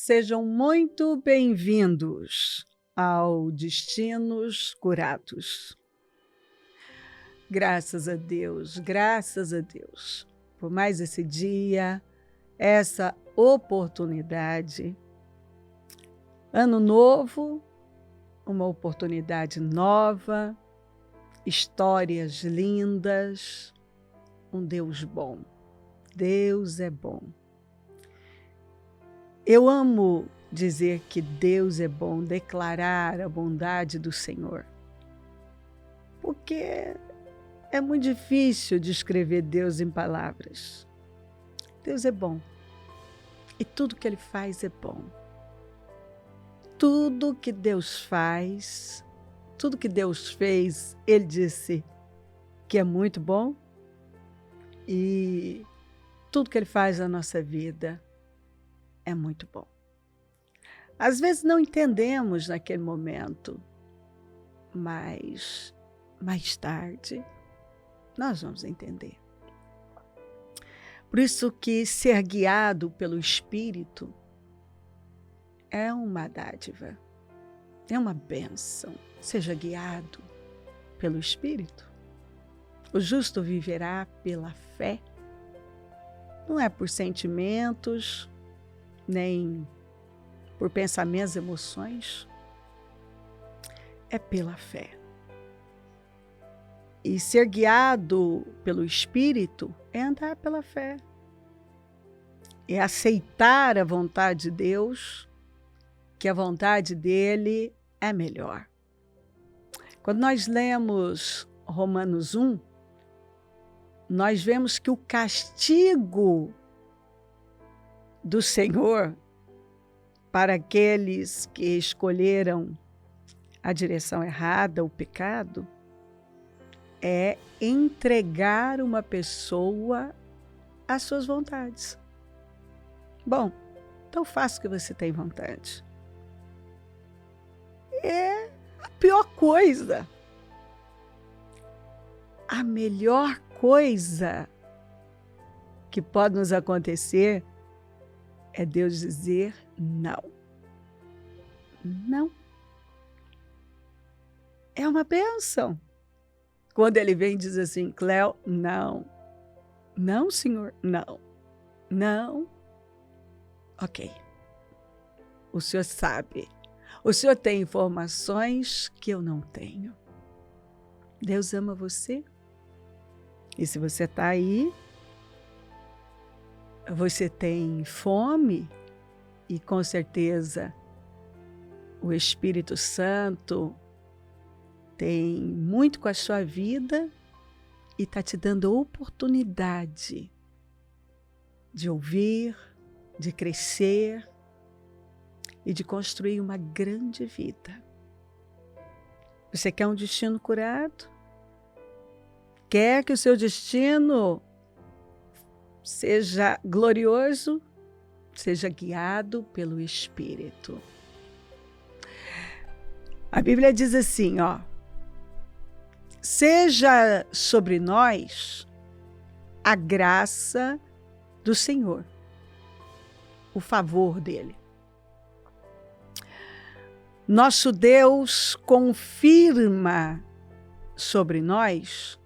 Sejam muito bem-vindos ao Destinos Curados. Graças a Deus por mais esse dia, essa oportunidade. Ano novo, uma oportunidade nova, histórias lindas, um Deus bom. Deus é bom. Eu amo dizer que Deus é bom, declarar a bondade do Senhor, porque é muito difícil descrever Deus em palavras. Deus é bom e tudo que Ele faz é bom. Tudo que Deus faz, tudo que Deus fez, Ele disse que é muito bom, e tudo que Ele faz na nossa vida é muito bom. Às vezes não entendemos naquele momento, mas mais tarde nós vamos entender. Por isso que ser guiado pelo Espírito é uma dádiva, é uma bênção. Seja guiado pelo Espírito. O justo viverá pela fé. Não é por sentimentos, nem por pensamentos e emoções. É pela fé. E ser guiado pelo Espírito é andar pela fé. É aceitar a vontade de Deus, que a vontade dele é melhor. Quando nós lemos Romanos 1, nós vemos que o castigo do Senhor para aqueles que escolheram a direção errada, o pecado, é entregar uma pessoa às suas vontades. Bom, então faça o que você tem vontade. É a pior coisa. A melhor coisa que pode nos acontecer é Deus dizer não. Não. É uma bênção. Quando Ele vem e diz assim, Cléo, não. Não, Senhor, não. Não. Ok. O Senhor sabe. O Senhor tem informações que eu não tenho. Deus ama você. E se você está aí, você tem fome, e com certeza o Espírito Santo tem muito com a sua vida e está te dando oportunidade de ouvir, de crescer e de construir uma grande vida. Você quer um destino curado? Quer que o seu destino seja glorioso? Seja guiado pelo Espírito. A Bíblia diz assim, ó. Seja sobre nós a graça do Senhor, o favor dele. Nosso Deus confirma sobre nós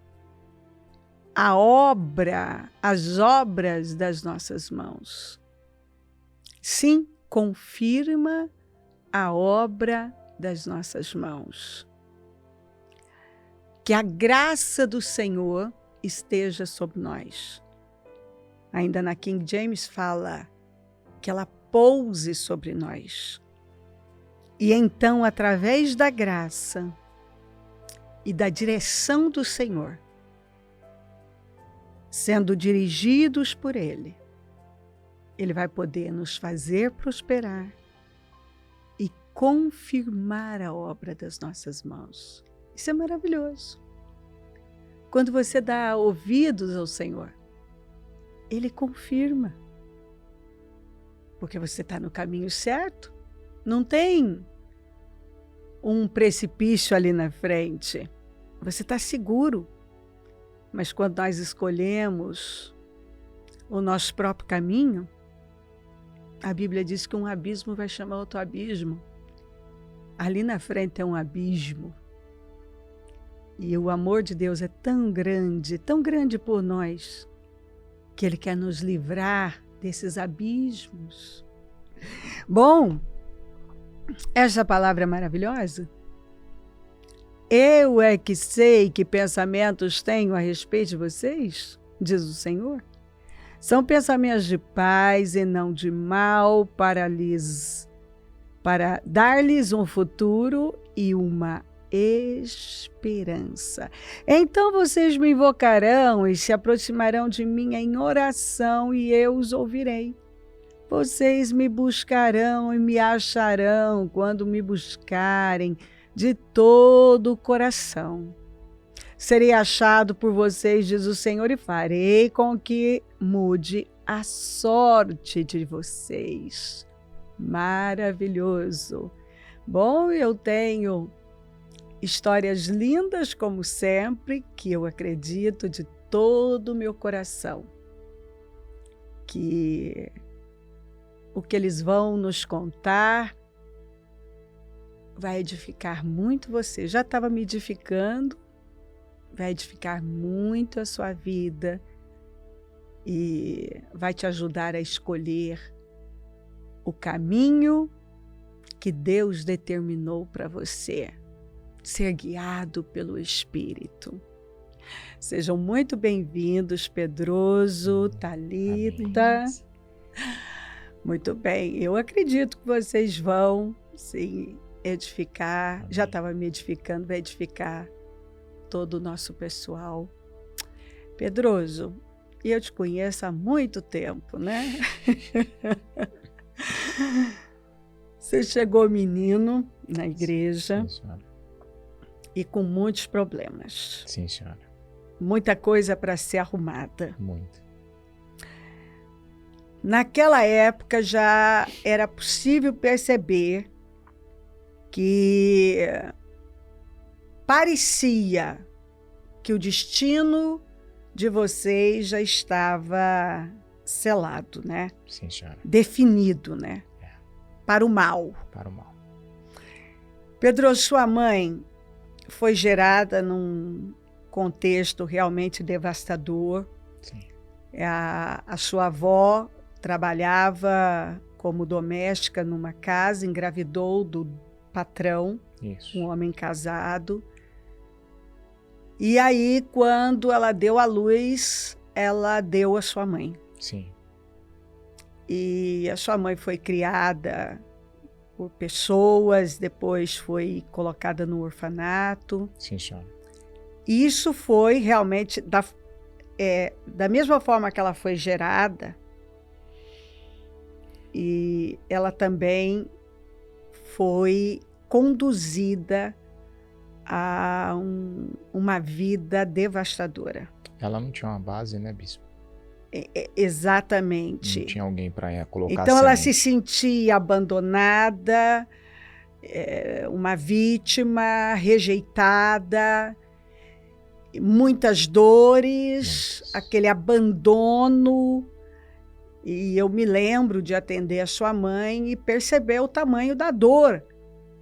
as obras das nossas mãos. Sim, confirma a obra das nossas mãos. Que a graça do Senhor esteja sobre nós. Ainda na King James fala que ela pouse sobre nós. E então, através da graça e da direção do Senhor, sendo dirigidos por Ele, Ele vai poder nos fazer prosperar e confirmar a obra das nossas mãos. Isso é maravilhoso. Quando você dá ouvidos ao Senhor, Ele confirma. Porque você está no caminho certo. Não tem um precipício ali na frente. Você está seguro. Mas quando nós escolhemos o nosso próprio caminho, A Bíblia diz que um abismo vai chamar outro abismo. Ali na frente é um abismo. E o amor de Deus é tão grande por nós, que Ele quer nos livrar desses abismos. Bom, essa palavra é maravilhosa. Eu é que sei que pensamentos tenho a respeito de vocês, diz o Senhor. São pensamentos de paz e não de mal, para dar-lhes um futuro e uma esperança. Então vocês me invocarão e se aproximarão de mim em oração e eu os ouvirei. Vocês me buscarão e me acharão quando me buscarem de todo o coração. Serei achado por vocês, diz o Senhor, e farei com que mude a sorte de vocês. Maravilhoso. Bom, eu tenho histórias lindas, como sempre, que eu acredito de todo o meu coração que o que eles vão nos contar vai edificar muito você. Já estava me edificando, vai edificar muito a sua vida e vai te ajudar a escolher o caminho que Deus determinou para você, ser guiado pelo Espírito. Sejam muito bem-vindos, Pedroso, Thalita. Amém. Muito bem, eu acredito que vocês vão, sim, edificar. Amém. Já estava me edificando, vai edificar todo o nosso pessoal. Pedroso, eu te conheço há muito tempo, né? Você chegou menino na igreja. Sim, senhora. E com muitos problemas. Sim, senhora. Muita coisa para ser arrumada. Muito. Naquela época já era possível perceber que parecia que o destino de vocês já estava selado, né? Sim, senhora. Definido, né? É. Para o mal. Para o mal. Pedro, sua mãe foi gerada num contexto realmente devastador. Sim. A sua avó trabalhava como doméstica numa casa, engravidou do patrão, isso, um homem casado. E aí, quando ela deu à luz, ela deu a sua mãe. Sim. E a sua mãe foi criada por pessoas, depois foi colocada no orfanato. Sim, senhora. Isso foi realmente, da mesma forma que ela foi gerada, e ela também foi conduzida a uma vida devastadora. Ela não tinha uma base, né, bispo? Exatamente. Não tinha alguém para colocar Então ela se sentia abandonada, uma vítima, rejeitada, muitas dores, aquele abandono. E eu me lembro de atender a sua mãe e perceber o tamanho da dor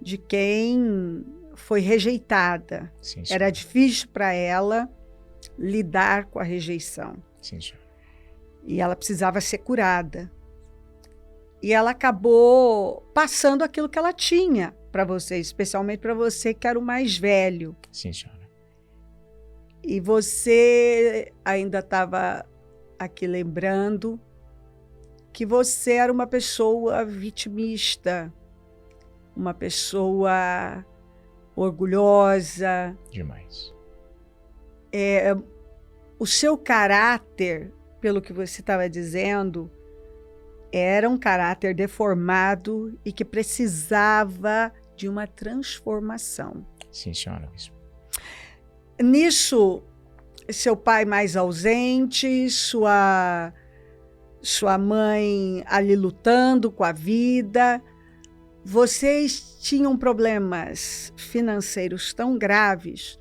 de quem foi rejeitada. Sim, era difícil para ela lidar com a rejeição. Sim, senhora. E ela precisava ser curada. E ela acabou passando aquilo que ela tinha para você, especialmente para você que era o mais velho. Sim, senhora. E você ainda estava aqui lembrando que você era uma pessoa vitimista, uma pessoa orgulhosa. Demais. O seu caráter, pelo que você estava dizendo, era um caráter deformado e que precisava de uma transformação. Sim, senhora. Nisso, seu pai mais ausente, sua mãe ali lutando com a vida, vocês tinham problemas financeiros tão graves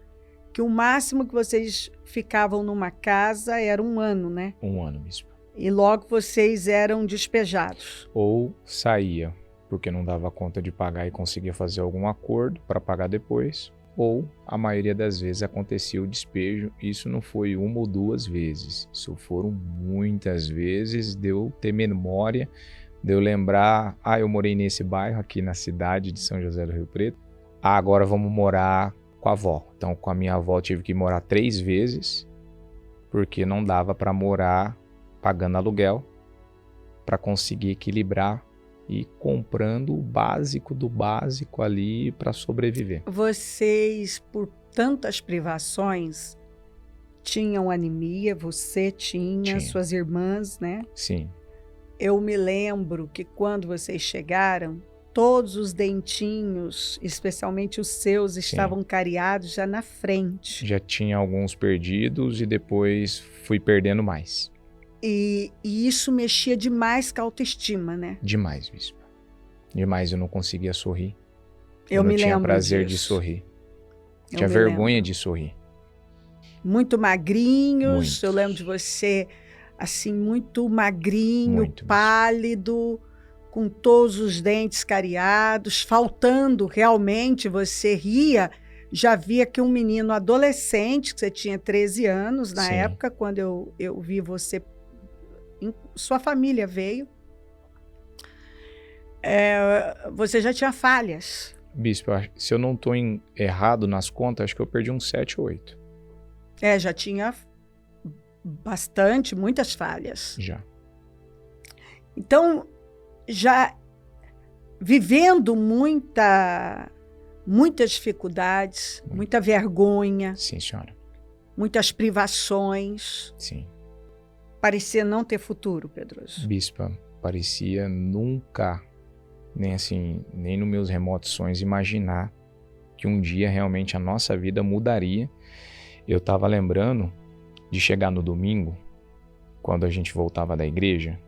que o máximo que vocês ficavam numa casa era 1 ano, né? 1 ano, bispo. E logo vocês eram despejados. Ou saía, porque não dava conta de pagar e conseguia fazer algum acordo para pagar depois. Ou, a maioria das vezes, acontecia o despejo. Isso não foi uma ou duas vezes. Isso foram muitas vezes. De eu ter memória, de eu lembrar, eu morei nesse bairro aqui na cidade de São José do Rio Preto. Agora vamos morar com a avó. Então, com a minha avó, eu tive que morar 3 vezes, porque não dava para morar pagando aluguel, para conseguir equilibrar e comprando o básico do básico ali para sobreviver. Vocês, por tantas privações, tinham anemia, você tinha, suas irmãs, né? Sim. Eu me lembro que quando vocês chegaram, todos os dentinhos, especialmente os seus, estavam cariados já na frente. Já tinha alguns perdidos e depois fui perdendo mais. E isso mexia demais com a autoestima, né? Demais, bispo. Demais, eu não conseguia sorrir. Eu não me tinha lembro prazer disso. de sorrir. Eu Tinha me vergonha lembro. de sorrir. Muito magrinhos. Muito. Eu lembro de você, assim, muito magrinho, Muito, pálido, com todos os dentes cariados, faltando realmente. Você ria. Já via que um menino adolescente, que você tinha 13 anos na Sim. época, quando eu vi você. Sua família veio. Você já tinha falhas. Bispo, se eu não estou errado nas contas, acho que eu perdi uns 7 ou 8. Já tinha muitas falhas. Já. Então, já vivendo muitas dificuldades, muita vergonha, Sim, senhora. muitas privações. Sim. Parecia não ter futuro, Pedroso. Bispa, parecia nunca, nem nos meus remotos sonhos, imaginar que um dia realmente a nossa vida mudaria. Eu estava lembrando de chegar no domingo, quando a gente voltava da igreja,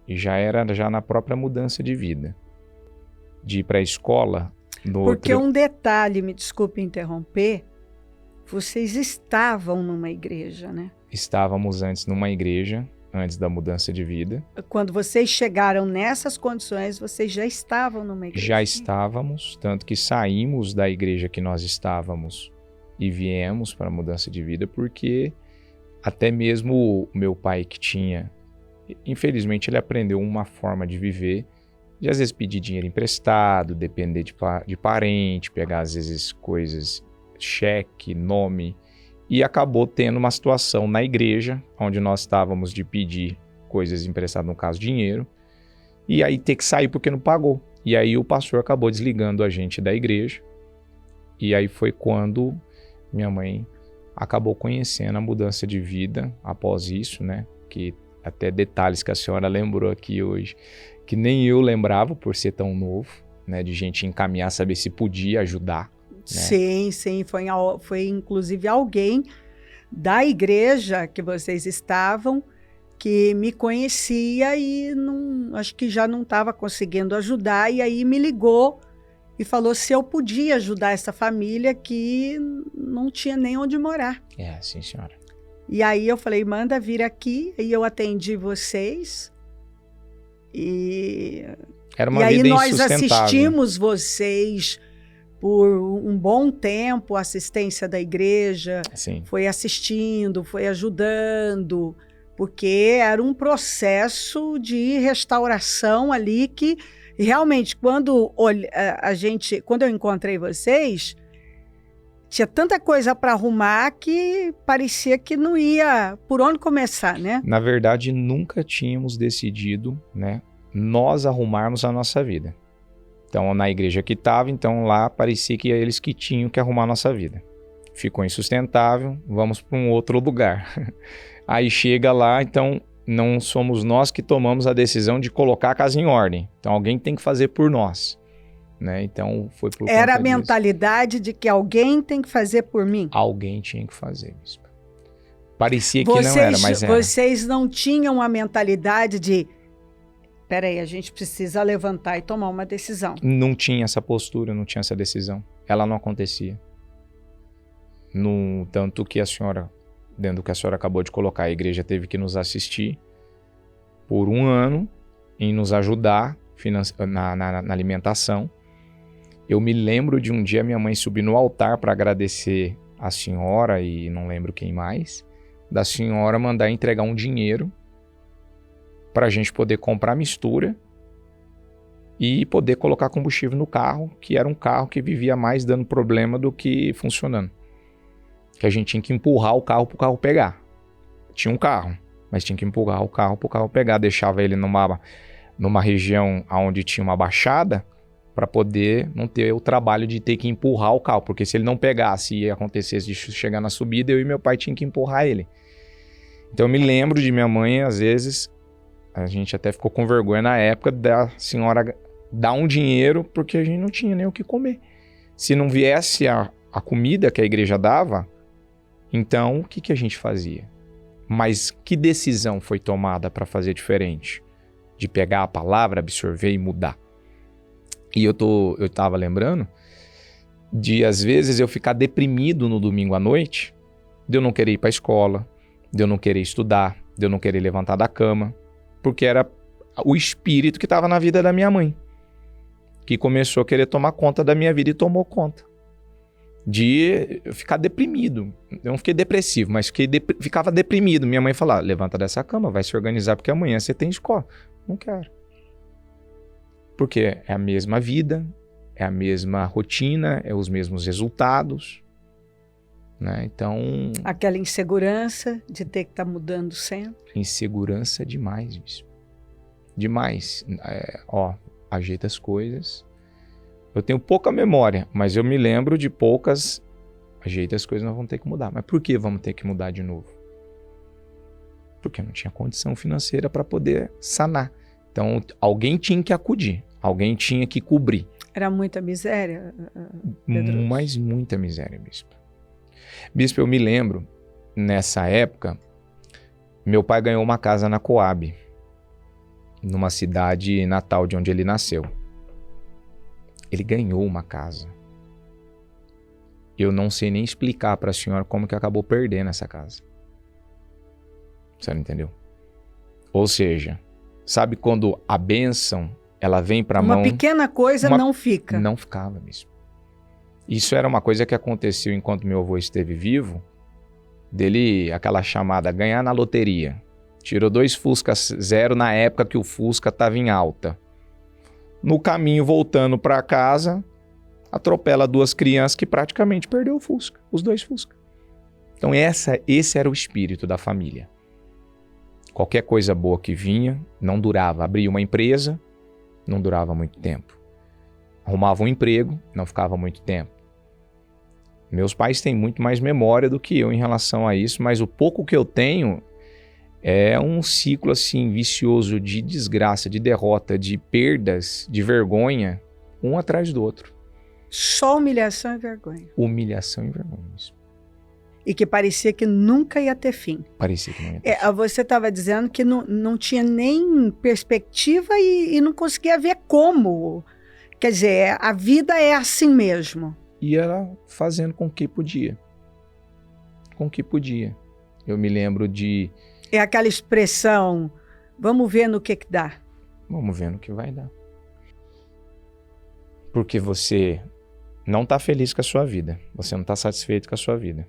e já era na própria mudança de vida. De ir para a escola. Porque um detalhe, me desculpe interromper, vocês estavam numa igreja, né? Estávamos antes numa igreja, antes da mudança de vida. Quando vocês chegaram nessas condições, vocês já estavam numa igreja? Já estávamos, tanto que saímos da igreja que nós estávamos e viemos para a mudança de vida, porque até mesmo o meu pai que tinha, infelizmente ele aprendeu uma forma de viver, de às vezes pedir dinheiro emprestado, depender de parente, pegar às vezes coisas, cheque, nome, e acabou tendo uma situação na igreja, onde nós estávamos de pedir coisas emprestadas, no caso dinheiro, e aí ter que sair porque não pagou. E aí o pastor acabou desligando a gente da igreja, e aí foi quando minha mãe acabou conhecendo a mudança de vida após isso, né? Que até detalhes que a senhora lembrou aqui hoje, que nem eu lembrava por ser tão novo, né? De gente encaminhar, saber se podia ajudar. Né? Sim, foi inclusive alguém da igreja que vocês estavam que me conhecia e acho que já não estava conseguindo ajudar, e aí me ligou e falou se eu podia ajudar essa família que não tinha nem onde morar. Sim, senhora. E aí eu falei, manda vir aqui, e eu atendi vocês. Era uma vida nós insustentável. assistimos vocês por um bom tempo, a assistência da igreja. Sim. Foi assistindo, foi ajudando, porque era um processo de restauração ali que realmente, quando eu encontrei vocês, tinha tanta coisa para arrumar que parecia que não ia por onde começar, né? Na verdade, nunca tínhamos decidido, né, nós arrumarmos a nossa vida. Então, na igreja que estava, então lá parecia que eles que tinham que arrumar a nossa vida. Ficou insustentável, vamos para um outro lugar. Aí chega lá, então não somos nós que tomamos a decisão de colocar a casa em ordem. Então alguém tem que fazer por nós. Né? Então foi por Era a conta disso. Mentalidade de que alguém tem que fazer por mim. Alguém tinha que fazer, bispo. Parecia que não era, mas era. Vocês não tinham a mentalidade de peraí, a gente precisa levantar e tomar uma decisão. Não tinha essa postura, não tinha essa decisão. Ela não acontecia. Tanto que a senhora, dentro do que a senhora acabou de colocar, a igreja teve que nos assistir. por um ano em nos ajudar na alimentação. Eu me lembro de um dia minha mãe subir no altar para agradecer a senhora e não lembro quem mais, da senhora mandar entregar um dinheiro para a gente poder comprar mistura e poder colocar combustível no carro, que era um carro que vivia mais dando problema do que funcionando. Que a gente tinha que empurrar o carro para o carro pegar. Tinha um carro, mas tinha que empurrar o carro para o carro pegar. Deixava ele numa região onde tinha uma baixada para poder não ter o trabalho de ter que empurrar o carro. Porque se ele não pegasse e acontecesse de chegar na subida, eu e meu pai tinha que empurrar ele. Então eu me lembro de minha mãe, às vezes, a gente até ficou com vergonha na época da senhora dar um dinheiro porque a gente não tinha nem o que comer. Se não viesse a comida que a igreja dava, então o que a gente fazia? Mas que decisão foi tomada para fazer diferente? De pegar a palavra, absorver e mudar. E eu tava lembrando de, às vezes, eu ficar deprimido no domingo à noite, de eu não querer ir para a escola, de eu não querer estudar, de eu não querer levantar da cama, porque era o espírito que estava na vida da minha mãe, que começou a querer tomar conta da minha vida e tomou conta. De eu ficar deprimido. Eu não fiquei depressivo, mas ficava deprimido. Minha mãe falava, levanta dessa cama, vai se organizar, porque amanhã você tem escola. Não quero. Porque é a mesma vida, é a mesma rotina, é os mesmos resultados, né? Então... Aquela insegurança de ter que estar mudando sempre. Insegurança demais, bispo. Demais. Ajeita as coisas. Eu tenho pouca memória, mas eu me lembro de poucas. Ajeita as coisas, nós vamos ter que mudar. Mas por que vamos ter que mudar de novo? Porque não tinha condição financeira para poder sanar. Então, alguém tinha que acudir. Alguém tinha que cobrir. Era muita miséria, Pedro? Mas muita miséria, bispo. Bispo, eu me lembro, nessa época, meu pai ganhou uma casa na Coab, numa cidade natal de onde ele nasceu. Ele ganhou uma casa. Eu não sei nem explicar para a senhora como que acabou perdendo essa casa. Você não entendeu? Ou seja, sabe quando a bênção, ela vem para a mão... Uma pequena coisa não fica. Não ficava mesmo. Isso era uma coisa que aconteceu enquanto meu avô esteve vivo, dele, aquela chamada, ganhar na loteria. Tirou 2 Fusca 0 na época que o Fusca estava em alta. No caminho, voltando para casa, atropela 2 crianças que praticamente perdeu o Fusca, os 2 Fusca. Então esse era o espírito da família. Qualquer coisa boa que vinha, não durava. Abria uma empresa, não durava muito tempo. Arrumava um emprego, não ficava muito tempo. Meus pais têm muito mais memória do que eu em relação a isso, mas o pouco que eu tenho é um ciclo assim vicioso de desgraça, de derrota, de perdas, de vergonha, um atrás do outro. Só humilhação e vergonha. Humilhação e vergonha. E que parecia que nunca ia ter fim. Parecia que não ia ter fim. Você estava dizendo que não tinha nem perspectiva e não conseguia ver como. Quer dizer, a vida é assim mesmo. E ela fazendo com que podia. Com que podia. Eu me lembro de... É aquela expressão, vamos ver no que dá. Vamos ver no que vai dar. Porque você não está feliz com a sua vida. Você não está satisfeito com a sua vida.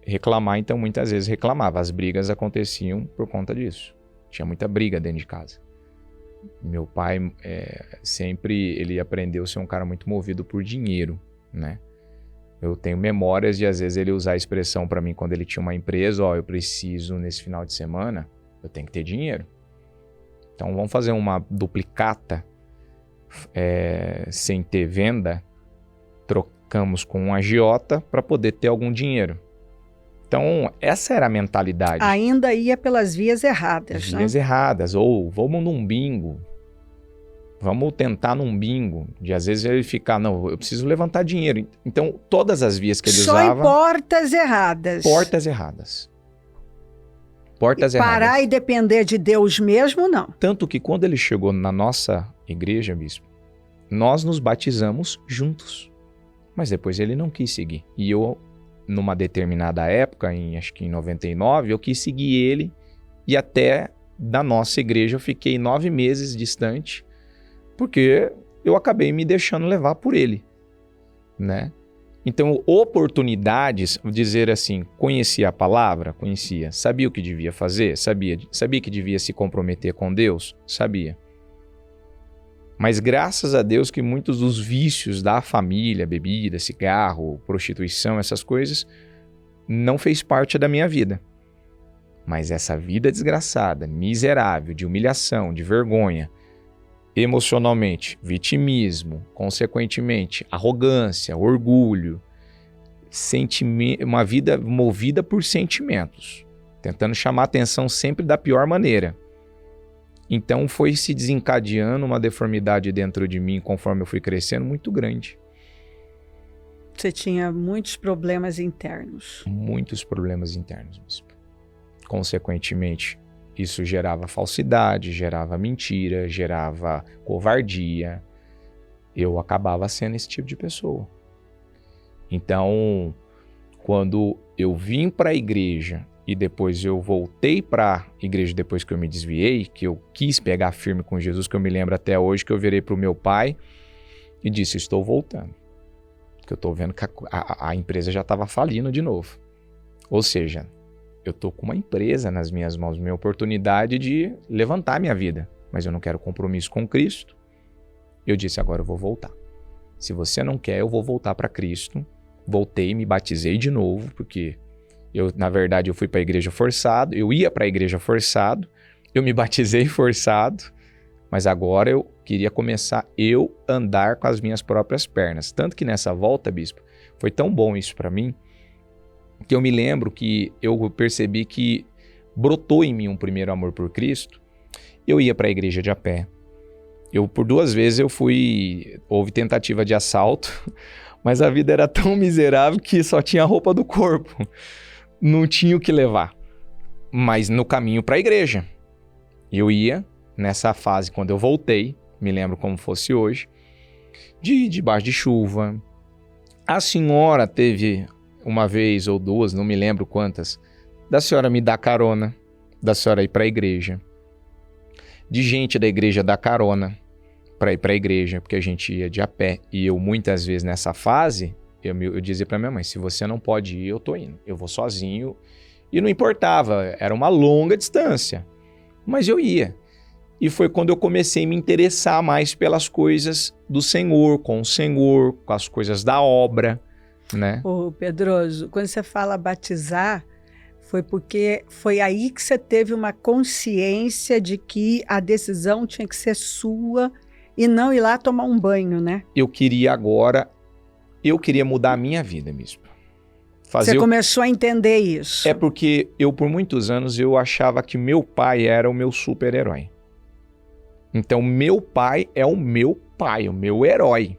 Reclamar, então, muitas vezes reclamava. As brigas aconteciam por conta disso. Tinha muita briga dentro de casa. Meu pai sempre, ele aprendeu a ser um cara muito movido por dinheiro, né? Eu tenho memórias de, às vezes, ele usar a expressão para mim quando ele tinha uma empresa, eu preciso, nesse final de semana, eu tenho que ter dinheiro. Então, vamos fazer uma duplicata sem ter venda, trocamos com um agiota para poder ter algum dinheiro. Então, essa era a mentalidade. Ainda ia pelas vias erradas, vias erradas, ou vamos num bingo. Vamos tentar num bingo. De às vezes ele ficar, não, eu preciso levantar dinheiro. Então, todas as vias que ele usava... Só em portas erradas. Portas erradas. Portas erradas. Parar e depender de Deus mesmo, não. Tanto que quando ele chegou na nossa igreja, bispo, nós nos batizamos juntos. Mas depois ele não quis seguir. E eu, numa determinada época, acho que em 99, eu quis seguir ele e até da nossa igreja, eu fiquei 9 meses distante, porque eu acabei me deixando levar por ele, né? Então, oportunidades, dizer assim, conhecia a palavra? Conhecia. Sabia o que devia fazer? Sabia. Sabia que devia se comprometer com Deus? Sabia. Mas graças a Deus que muitos dos vícios da família, bebida, cigarro, prostituição, essas coisas, não fez parte da minha vida. Mas essa vida desgraçada, miserável, de humilhação, de vergonha, emocionalmente, vitimismo, consequentemente, arrogância, orgulho, uma vida movida por sentimentos, tentando chamar a atenção sempre da pior maneira. Então foi se desencadeando uma deformidade dentro de mim conforme eu fui crescendo muito grande. Você tinha muitos problemas internos. Muitos problemas internos, bispo. Consequentemente, isso gerava falsidade, gerava mentira, gerava covardia. Eu acabava sendo esse tipo de pessoa. Então, quando eu vim para a igreja e depois eu voltei para a igreja depois que eu me desviei, que eu quis pegar firme com Jesus, que eu me lembro até hoje, que eu virei para o meu pai e disse, estou voltando. Porque eu estou vendo que a empresa já estava falindo de novo. Ou seja, eu estou com uma empresa nas minhas mãos, minha oportunidade de levantar minha vida, mas eu não quero compromisso com Cristo. Eu disse, agora eu vou voltar. Se você não quer, eu vou voltar para Cristo. Voltei, me batizei de novo, porque na verdade, eu fui para a igreja forçado, eu ia para a igreja forçado, eu me batizei forçado, mas agora eu queria começar eu andar com as minhas próprias pernas. Tanto que nessa volta, bispo, foi tão bom isso para mim, que eu me lembro que eu percebi que brotou em mim um primeiro amor por Cristo. Eu ia para a igreja de a pé. Por 2 vezes houve tentativa de assalto, mas a vida era tão miserável que só tinha a roupa do corpo. Não tinha o que levar. Mas no caminho para a igreja. Eu ia, nessa fase, quando eu voltei, me lembro como fosse hoje, debaixo de chuva. A senhora teve uma vez ou 2, não me lembro quantas, da senhora me dar carona, da senhora ir para a igreja, de gente da igreja dar carona para ir para a igreja, porque a gente ia de a pé. E eu, muitas vezes, nessa fase, eu dizia para minha mãe, se você não pode ir, eu tô indo. Eu vou sozinho. E não importava, era uma longa distância. Mas eu ia. E foi quando eu comecei a me interessar mais pelas coisas do Senhor, com o Senhor, com as coisas da obra, né? Ô, Pedroso, quando você fala batizar, foi porque foi aí que você teve uma consciência de que a decisão tinha que ser sua e não ir lá tomar um banho, né? Eu queria mudar a minha vida mesmo. Você começou a entender isso. É porque por muitos anos, eu achava que meu pai era o meu super-herói. Então, meu pai é o meu pai, o meu herói.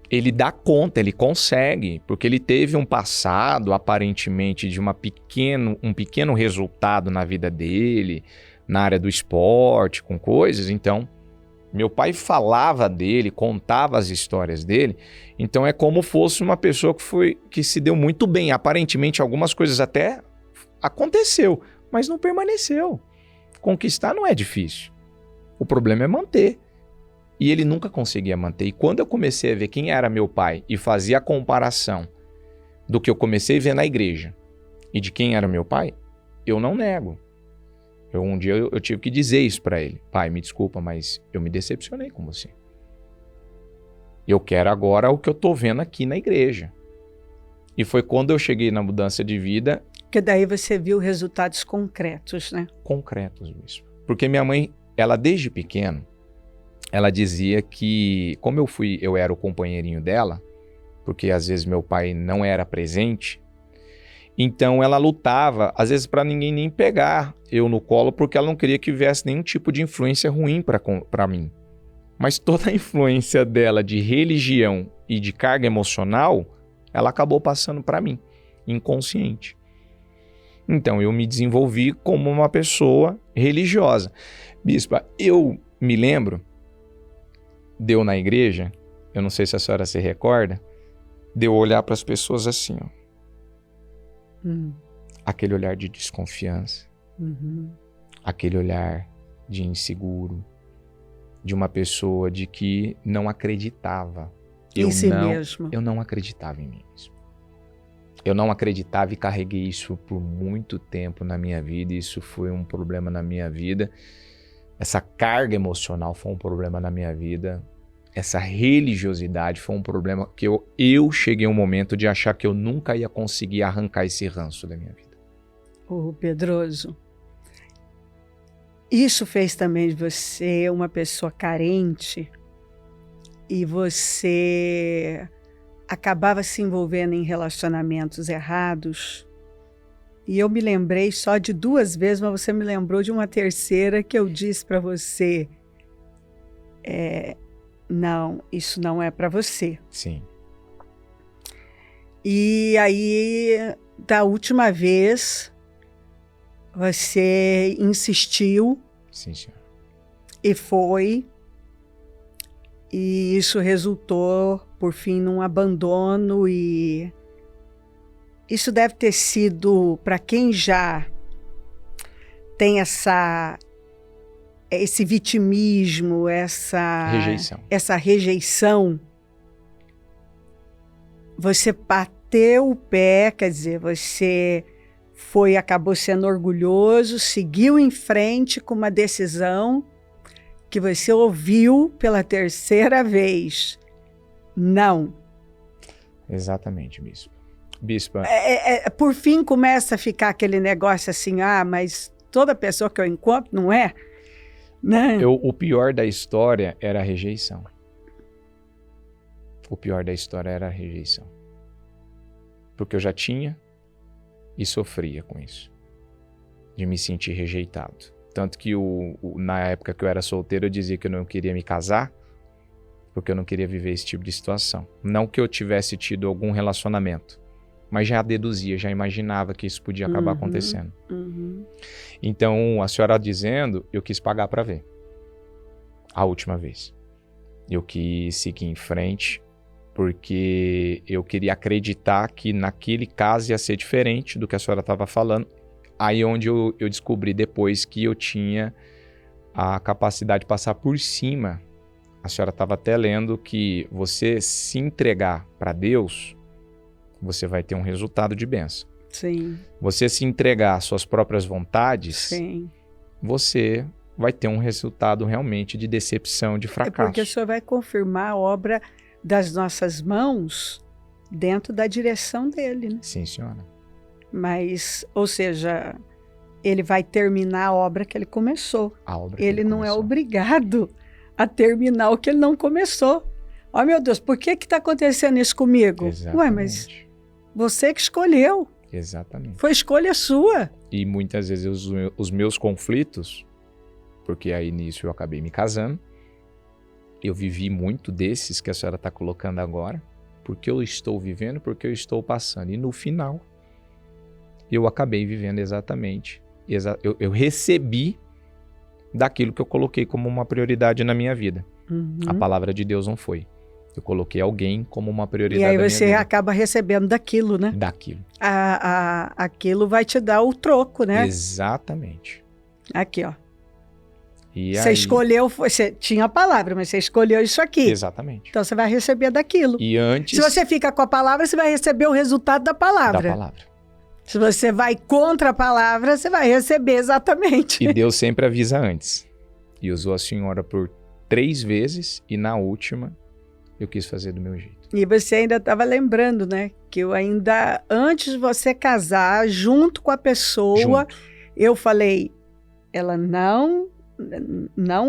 Ele dá conta, ele consegue, porque ele teve um passado, aparentemente, de um pequeno resultado na vida dele, na área do esporte, com coisas. Então, meu pai falava dele, contava as histórias dele. Então, é como fosse uma pessoa que se deu muito bem. Aparentemente, algumas coisas até aconteceu, mas não permaneceu. Conquistar não é difícil. O problema é manter. E ele nunca conseguia manter. E quando eu comecei a ver quem era meu pai e fazia a comparação do que eu comecei a ver na igreja e de quem era meu pai, eu não nego. Um dia eu tive que dizer isso para ele. Pai, me desculpa, mas eu me decepcionei com você. Eu quero agora o que eu tô vendo aqui na igreja. E foi quando eu cheguei na mudança de vida... Porque daí você viu resultados concretos, né? Concretos, mesmo. Porque minha mãe, ela desde pequeno, ela dizia que, como eu era o companheirinho dela, porque às vezes meu pai não era presente, então ela lutava, às vezes para ninguém nem pegar eu no colo, porque ela não queria que viesse nenhum tipo de influência ruim para mim. Mas toda a influência dela de religião e de carga emocional, ela acabou passando para mim, inconsciente. Então eu me desenvolvi como uma pessoa religiosa. Bispa, eu me lembro, deu na igreja, eu não sei se a senhora se recorda, deu olhar para as pessoas assim, ó. Aquele olhar de desconfiança. aquele olhar de inseguro, de uma pessoa de que não acreditava. Em si mesmo. Eu não acreditava em mim mesmo. Eu não acreditava e carreguei isso por muito tempo na minha vida. Isso foi um problema na minha vida. Essa carga emocional foi um problema na minha vida. Essa religiosidade foi um problema que eu cheguei a um momento de achar que eu nunca ia conseguir arrancar esse ranço da minha vida. Ô, Pedroso, isso fez também de você uma pessoa carente e você acabava se envolvendo em relacionamentos errados. E eu me lembrei só de 2 vezes, mas você me lembrou de uma terceira que eu disse para você, não, isso não é para você. Sim. E aí, da última vez, você insistiu. Sim, senhor. E foi. E isso resultou, por fim, num abandono. E isso deve ter sido, para quem já tem esse vitimismo, essa rejeição, você bateu o pé, quer dizer, você acabou sendo orgulhoso, seguiu em frente com uma decisão que você ouviu pela terceira vez. Não. Exatamente, bispo. Bispa. Por fim começa a ficar aquele negócio assim, mas toda pessoa que eu encontro não é? Né? O pior da história era a rejeição. O pior da história era a rejeição. Porque eu já tinha e sofria com isso. De me sentir rejeitado. Tanto que na época que eu era solteiro, eu dizia que eu não queria me casar, porque eu não queria viver esse tipo de situação. Não que eu tivesse tido algum relacionamento, mas já deduzia, já imaginava que isso podia acabar acontecendo. Então, a senhora dizendo, eu quis pagar para ver. A última vez. Eu quis seguir em frente, porque eu queria acreditar que naquele caso ia ser diferente do que a senhora estava falando. Aí onde eu descobri depois que eu tinha a capacidade de passar por cima. A senhora estava até lendo que você se entregar para Deus, você vai ter um resultado de bênção. Sim. Você se entregar às suas próprias vontades, sim, você vai ter um resultado realmente de decepção, de fracasso. Porque o senhor vai confirmar a obra das nossas mãos dentro da direção dele, né? Sim, senhora. Mas, ou seja, ele vai terminar a obra que ele começou. Ele não é obrigado a terminar o que ele não começou. Oh, meu Deus, por que está acontecendo isso comigo? Exatamente. Ué, mas você que escolheu. Exatamente. Foi escolha sua. E muitas vezes os meus conflitos, porque aí nisso eu acabei me casando, eu vivi muito desses que a senhora está colocando agora, porque eu estou vivendo, porque eu estou passando. E no final, eu acabei vivendo exatamente. Eu recebi daquilo que eu coloquei como uma prioridade na minha vida. A palavra de Deus não foi. Eu coloquei alguém como uma prioridade da minha vida. E aí você acaba recebendo daquilo, né? Daquilo. Aquilo vai te dar o troco, né? Exatamente. Aqui, ó. E você aí... escolheu, você tinha a palavra, mas você escolheu isso aqui. Exatamente. Então você vai receber daquilo. E antes... Se você fica com a palavra, você vai receber o resultado da palavra. Da palavra. Se você vai contra a palavra, você vai receber exatamente. E Deus sempre avisa antes. E usou a senhora por 3 vezes e na última eu quis fazer do meu jeito. E você ainda estava lembrando, né? Que eu ainda, antes de você casar, junto com a pessoa, eu falei, ela não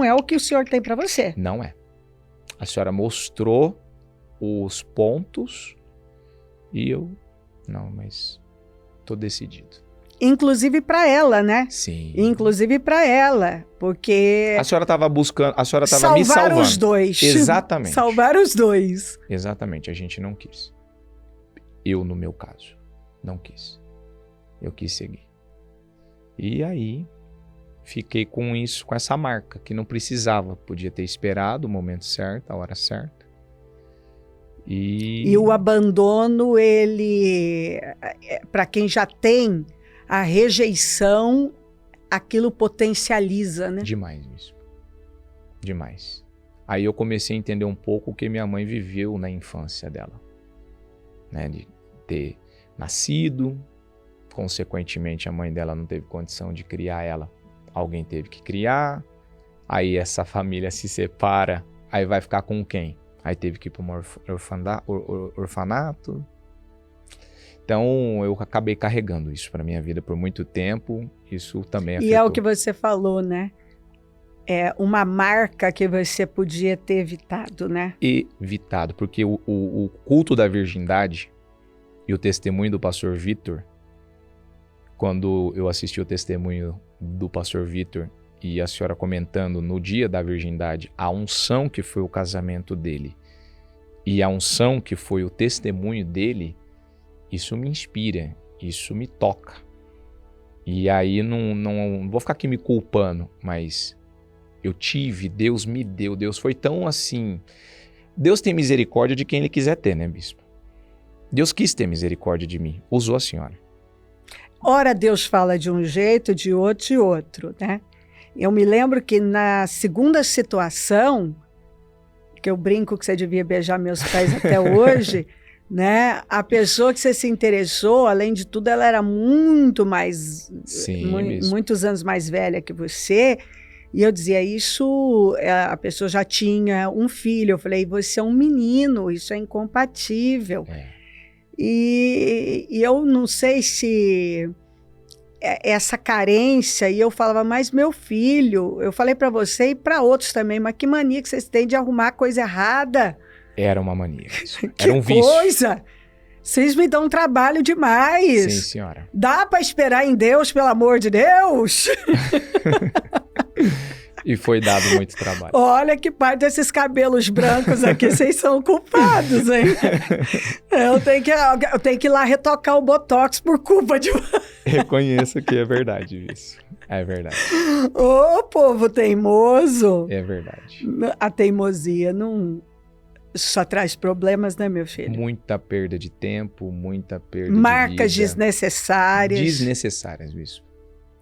é o que o senhor tem para você. Não é. A senhora mostrou os pontos e eu, não, mas tô decidido. Inclusive para ela, né? Sim. Inclusive para ela, porque... A senhora estava buscando, a senhora estava me salvando. Salvar os dois. Exatamente. Salvar os dois. Exatamente, a gente não quis. Eu, no meu caso, não quis. Eu quis seguir. E aí, fiquei com isso, com essa marca, que não precisava. Podia ter esperado o momento certo, a hora certa. E o abandono, ele, para quem já tem... A rejeição aquilo potencializa, né? Demais isso. Demais. Aí eu comecei a entender um pouco o que minha mãe viveu na infância dela, né? De ter nascido, consequentemente a mãe dela não teve condição de criar ela, alguém teve que criar, aí essa família se separa, aí vai ficar com quem? Aí teve que ir para um orfanato. Então eu acabei carregando isso para minha vida por muito tempo, isso também afetou. E é o que você falou, né? É uma marca que você podia ter evitado, né? Evitado, porque o culto da virgindade e o testemunho do pastor Vitor, quando eu assisti o testemunho do pastor Vitor e a senhora comentando no dia da virgindade a unção que foi o casamento dele e a unção que foi o testemunho dele, isso me inspira, isso me toca. E aí não vou ficar aqui me culpando, mas eu tive, Deus me deu, Deus foi tão assim. Deus tem misericórdia de quem Ele quiser ter, né, bispo? Deus quis ter misericórdia de mim, usou a senhora. Ora, Deus fala de um jeito, de outro, né? Eu me lembro que na segunda situação, que eu brinco que você devia beijar meus pés até hoje, né? A pessoa que você se interessou, além de tudo, ela era muito mais, muitos anos mais velha que você. E eu dizia, isso, a pessoa já tinha um filho. Eu falei, você é um menino, isso é incompatível. E eu não sei se essa carência, e eu falava, mas meu filho, eu falei para você e para outros também, mas que mania que vocês têm de arrumar coisa errada. Era uma mania. Era um vício. Coisa! Vocês me dão trabalho demais. Sim, senhora. Dá para esperar em Deus, pelo amor de Deus? E foi dado muito trabalho. Olha que parte desses cabelos brancos aqui, vocês são culpados, hein? Eu tenho que ir lá retocar o Botox por culpa de... Reconheço que é verdade isso. É verdade. Ô, povo teimoso. É verdade. A teimosia não... só traz problemas, né, meu filho? Muita perda de tempo, muita perda Marcas de vida. Desnecessárias. Desnecessárias, bispo.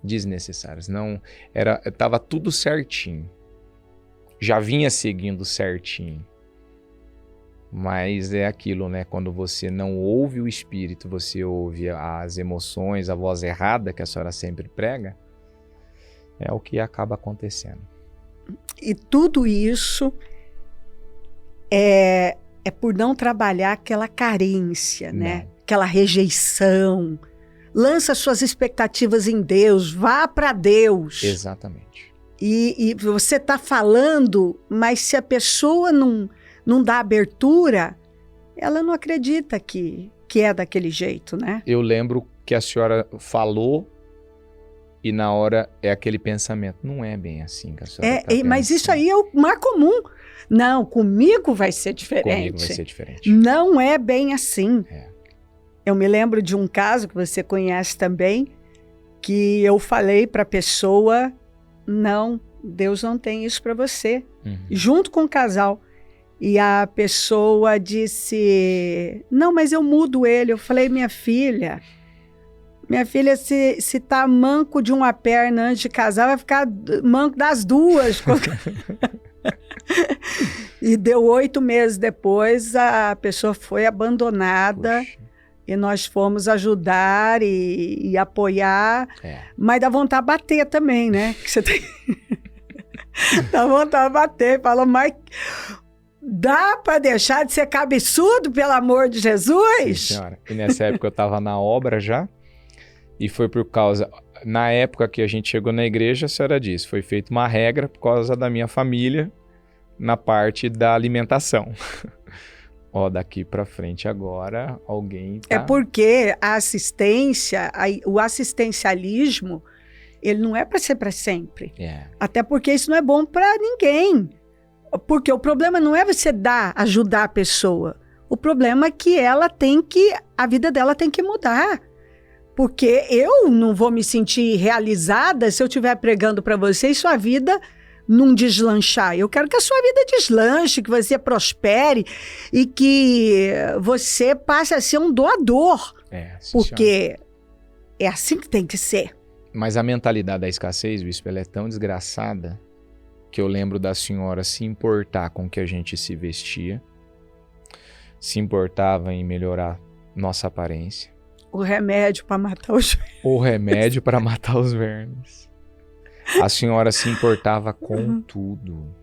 Desnecessárias. Não, tava tudo certinho. Já vinha seguindo certinho. Mas é aquilo, né? Quando você não ouve o Espírito, você ouve as emoções, a voz errada que a senhora sempre prega, é o que acaba acontecendo. E tudo isso é por não trabalhar aquela carência, né? Aquela rejeição. Lança suas expectativas em Deus, vá para Deus. Exatamente. E você está falando, mas se a pessoa não dá abertura, ela não acredita que é daquele jeito, né? Eu lembro que a senhora falou e na hora é aquele pensamento. Não é bem assim que a senhora tá mas isso aí é o mais comum. Não, comigo vai ser diferente. Comigo vai ser diferente. Não é bem assim. É. Eu me lembro de um caso que você conhece também, que eu falei para a pessoa, não, Deus não tem isso para você. Junto com o casal. E a pessoa disse, não, mas eu mudo ele. Eu falei, minha filha, se tá manco de uma perna antes de casar, vai ficar manco das duas. E deu 8 meses depois, a pessoa foi abandonada. Puxa. E nós fomos ajudar e apoiar. Mas dá vontade de bater também, né? Que você tem... dá vontade de bater. Fala, mas dá para deixar de ser cabeçudo, pelo amor de Jesus? Sim, senhora. E nessa época eu estava na obra já. E foi por causa... Na época que a gente chegou na igreja, a senhora disse, foi feita uma regra por causa da minha família na parte da alimentação. Ó, daqui para frente agora alguém tá... É porque a assistência, o assistencialismo, ele não é para ser para sempre. Até porque isso não é bom para ninguém. Porque o problema não é você ajudar a pessoa. O problema é que a vida dela tem que mudar. Porque eu não vou me sentir realizada se eu estiver pregando para você e sua vida não deslanchar. Eu quero que a sua vida deslanche, que você prospere e que você passe a ser um doador. Sim, porque é assim que tem que ser. Mas a mentalidade da escassez, bispo, ela é tão desgraçada que eu lembro da senhora se importar com o que a gente se vestia, se importava em melhorar nossa aparência. O remédio para matar os vermes. O remédio para matar os vermes. A senhora se importava com tudo.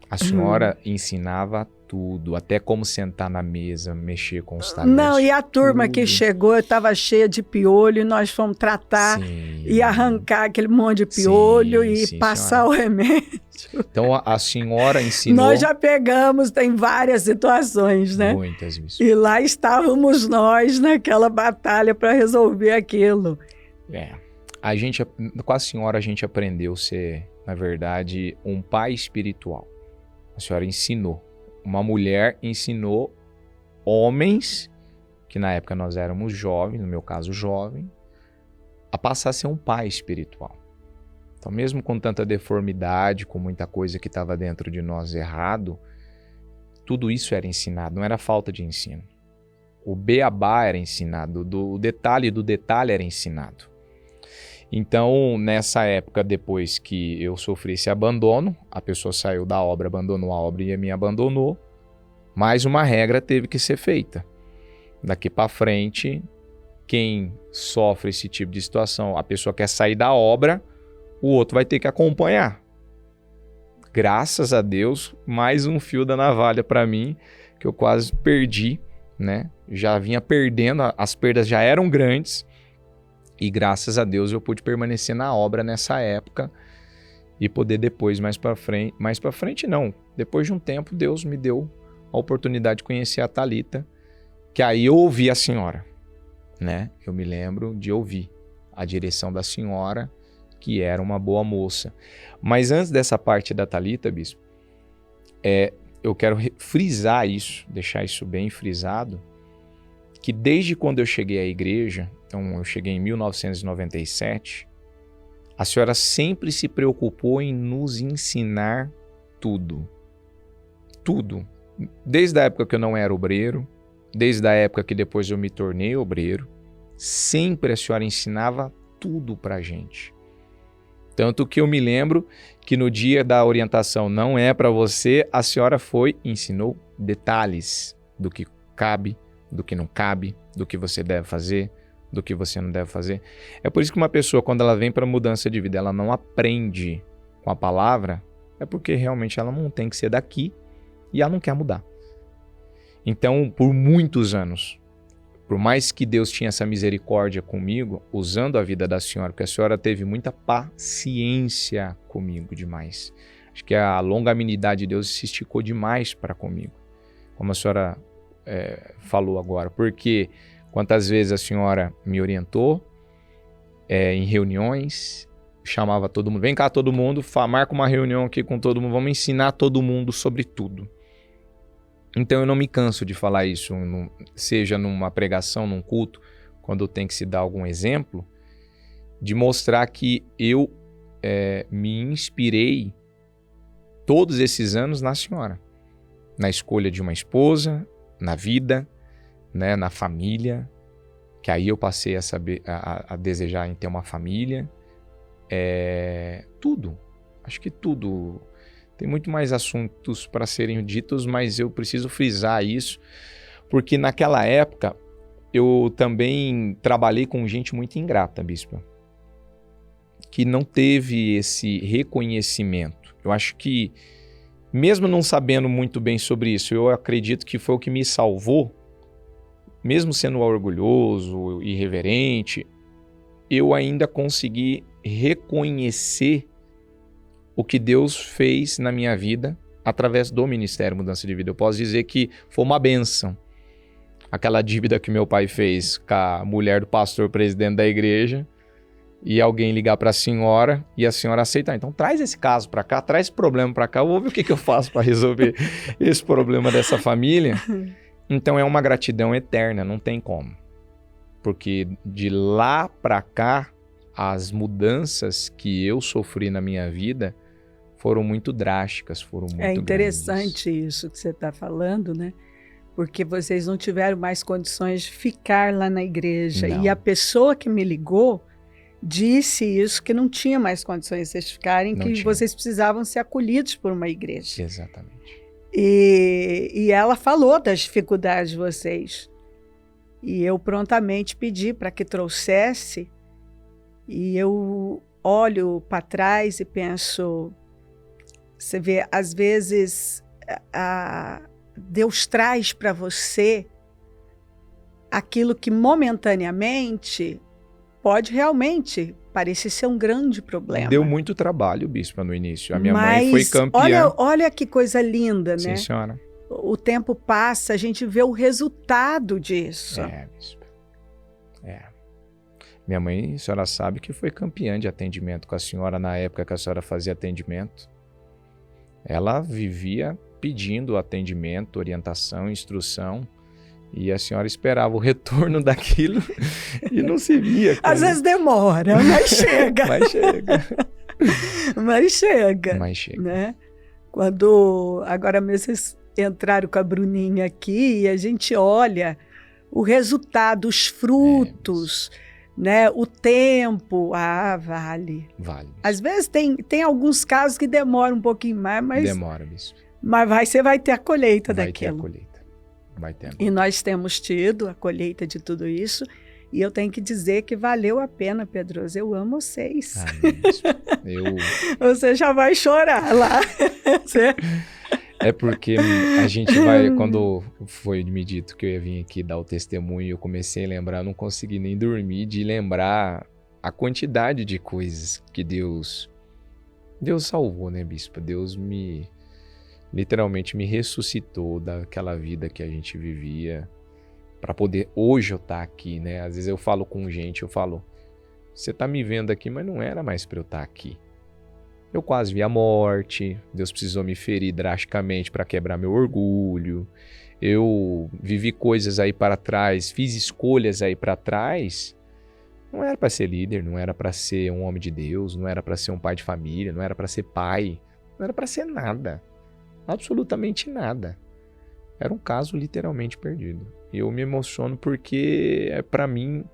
A senhora ensinava tudo, até como sentar na mesa, mexer com os talheres. Não, e a turma que chegou estava cheia de piolho e nós fomos tratar e arrancar aquele monte de piolho e passar o remédio. Então a senhora ensinou... Nós já pegamos, tem várias situações, né? Muitas, bispo. E lá estávamos nós naquela batalha para resolver aquilo. Com a senhora a gente aprendeu a ser, na verdade, um pai espiritual. A senhora ensinou. Uma mulher ensinou homens, que na época nós éramos jovens, no meu caso jovem, a passar a ser um pai espiritual. Então, mesmo com tanta deformidade, com muita coisa que estava dentro de nós errado, tudo isso era ensinado, não era falta de ensino. O beabá era ensinado, o detalhe do detalhe era ensinado. Então, nessa época, depois que eu sofri esse abandono, a pessoa saiu da obra, abandonou a obra e me abandonou, mais uma regra teve que ser feita. Daqui para frente, quem sofre esse tipo de situação, a pessoa quer sair da obra, o outro vai ter que acompanhar. Graças a Deus, mais um fio da navalha para mim, que eu quase perdi, né? Já vinha perdendo, as perdas já eram grandes, e graças a Deus eu pude permanecer na obra nessa época e poder depois, mais para frente não, depois de um tempo Deus me deu a oportunidade de conhecer a Thalita, que aí eu ouvi a senhora, né? Eu me lembro de ouvir a direção da senhora, que era uma boa moça. Mas antes dessa parte da Thalita, bispo, eu quero frisar isso, deixar isso bem frisado, que desde quando eu cheguei à igreja, então eu cheguei em 1997, a senhora sempre se preocupou em nos ensinar tudo. Tudo. Desde a época que eu não era obreiro, desde a época que depois eu me tornei obreiro, sempre a senhora ensinava tudo pra gente. Tanto que eu me lembro que no dia da orientação não é para você, a senhora ensinou detalhes do que cabe, do que não cabe, do que você deve fazer, do que você não deve fazer. É por isso que uma pessoa, quando ela vem para mudança de vida, ela não aprende com a palavra, é porque realmente ela não tem que ser daqui e ela não quer mudar. Então, por muitos anos, por mais que Deus tinha essa misericórdia comigo, usando a vida da senhora, porque a senhora teve muita paciência comigo demais. Acho que a longanimidade de Deus se esticou demais para comigo, como a senhora falou agora, porque quantas vezes a senhora me orientou em reuniões, chamava todo mundo, vem cá todo mundo, marca uma reunião aqui com todo mundo, vamos ensinar todo mundo sobre tudo. Então eu não me canso de falar isso, seja numa pregação, num culto, quando tem que se dar algum exemplo, de mostrar que eu me inspirei todos esses anos na senhora, na escolha de uma esposa, na vida, né, na família, que aí eu passei a saber, a desejar em ter uma família, tudo, acho que tudo. Tem muito mais assuntos para serem ditos, mas eu preciso frisar isso, porque naquela época eu também trabalhei com gente muito ingrata, bispa, que não teve esse reconhecimento. Eu acho que, mesmo não sabendo muito bem sobre isso, eu acredito que foi o que me salvou, mesmo sendo orgulhoso, irreverente, eu ainda consegui reconhecer o que Deus fez na minha vida através do Ministério Mudança de Vida. Eu posso dizer que foi uma bênção. Aquela dívida que meu pai fez com a mulher do pastor presidente da igreja, e alguém ligar para a senhora e a senhora aceitar. Então traz esse caso para cá, traz esse problema para cá, eu vou ver o que eu faço para resolver esse problema dessa família. Então é uma gratidão eterna, não tem como. Porque de lá para cá, as mudanças que eu sofri na minha vida foram muito drásticas, foram muito grandes. É interessante isso que você está falando, né? Porque vocês não tiveram mais condições de ficar lá na igreja. Não. E a pessoa que me ligou, disse isso, que não tinha mais condições de vocês ficarem, Não que tinha. vocês precisavam ser acolhidos por uma igreja. Exatamente. E ela falou das dificuldades de vocês. E eu prontamente pedi para que trouxesse. E eu olho para trás e penso, você vê, às vezes Deus traz para você aquilo que momentaneamente pode realmente parecer ser um grande problema. Deu muito trabalho, bispa, no início. A minha mãe foi campeã. Olha que coisa linda, né? Sim, senhora. O tempo passa, a gente vê o resultado disso. Bispa. Minha mãe, a senhora sabe que foi campeã de atendimento com a senhora na época que a senhora fazia atendimento. Ela vivia pedindo atendimento, orientação, instrução, e a senhora esperava o retorno daquilo e não se via. Às vezes demora, mas chega. Mas chega. Né? Quando agora mesmo vocês entraram com a Bruninha aqui e a gente olha o resultado, os frutos, né? O tempo, vale. Às vezes tem alguns casos que demoram um pouquinho mais, mas... Demora, bispo. Mas você vai ter a colheita daquilo. Vai ter a colheita. Vai ter. E nós temos tido a colheita de tudo isso. E eu tenho que dizer que valeu a pena, Pedroso. Eu amo vocês. Você já vai chorar lá. É porque a gente vai... Quando foi me dito que eu ia vir aqui dar o testemunho, eu comecei a lembrar, não consegui nem dormir de lembrar a quantidade de coisas que Deus salvou, né, bispa? Deus literalmente me ressuscitou daquela vida que a gente vivia para poder hoje eu estar aqui, né? Às vezes eu falo com gente, você tá me vendo aqui, mas não era mais para eu estar aqui. Eu quase vi a morte, Deus precisou me ferir drasticamente para quebrar meu orgulho. Eu vivi coisas aí para trás, fiz escolhas aí para trás. Não era para ser líder, não era para ser um homem de Deus, não era para ser um pai de família, não era para ser pai, não era para ser nada. Absolutamente nada. Era um caso literalmente perdido. E eu me emociono porque, para mim,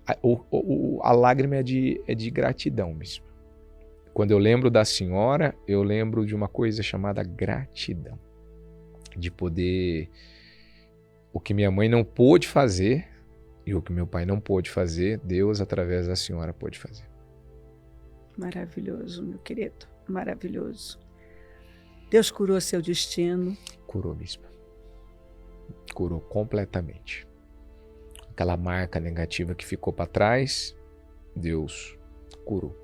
a lágrima é de gratidão mesmo. Quando eu lembro da senhora, eu lembro de uma coisa chamada gratidão. De poder... O que minha mãe não pôde fazer e o que meu pai não pôde fazer, Deus, através da senhora, pôde fazer. Maravilhoso, meu querido. Maravilhoso. Deus curou seu destino. Curou, bispa. Curou completamente. Aquela marca negativa que ficou para trás, Deus curou.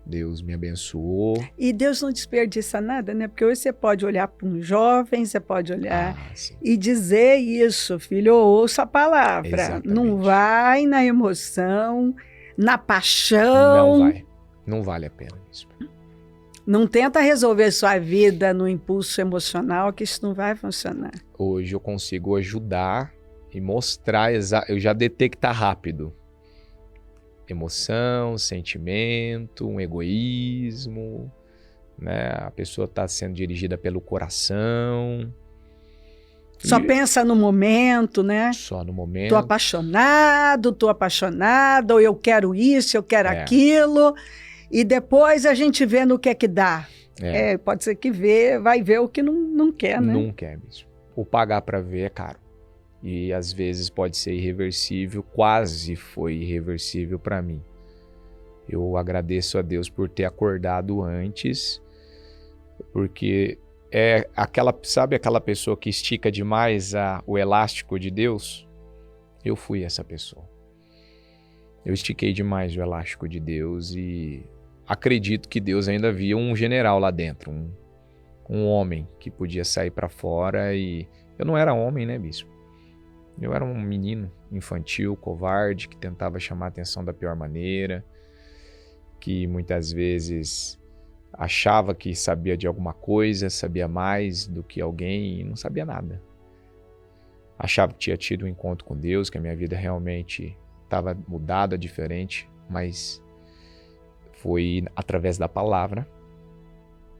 Deus me abençoou. E Deus não desperdiça nada, né? Porque hoje você pode olhar para um jovem, você pode olhar e dizer isso, filho, ouça a palavra. Exatamente. Não vai na emoção, na paixão. Não vai. Não vale a pena, bispa. Não tenta resolver sua vida no impulso emocional, que isso não vai funcionar. Hoje eu consigo ajudar e mostrar, eu já detectar rápido. Emoção, sentimento, um egoísmo, né? A pessoa está sendo dirigida pelo coração. Só pensa no momento, né? Só no momento. Tô apaixonada, ou eu quero isso, eu quero aquilo. E depois a gente vê no que é que dá. Pode ser que vai ver o que não quer, né? Não quer mesmo. O pagar para ver é caro. E às vezes pode ser irreversível, quase foi irreversível para mim. Eu agradeço a Deus por ter acordado antes, porque sabe aquela pessoa que estica demais o elástico de Deus? Eu fui essa pessoa. Eu estiquei demais o elástico de Deus e acredito que Deus ainda via um general lá dentro, um homem que podia sair para fora e... Eu não era homem, né, bispo? Eu era um menino infantil, covarde, que tentava chamar a atenção da pior maneira, que muitas vezes achava que sabia de alguma coisa, sabia mais do que alguém e não sabia nada. Achava que tinha tido um encontro com Deus, que a minha vida realmente estava mudada, diferente, mas foi através da palavra,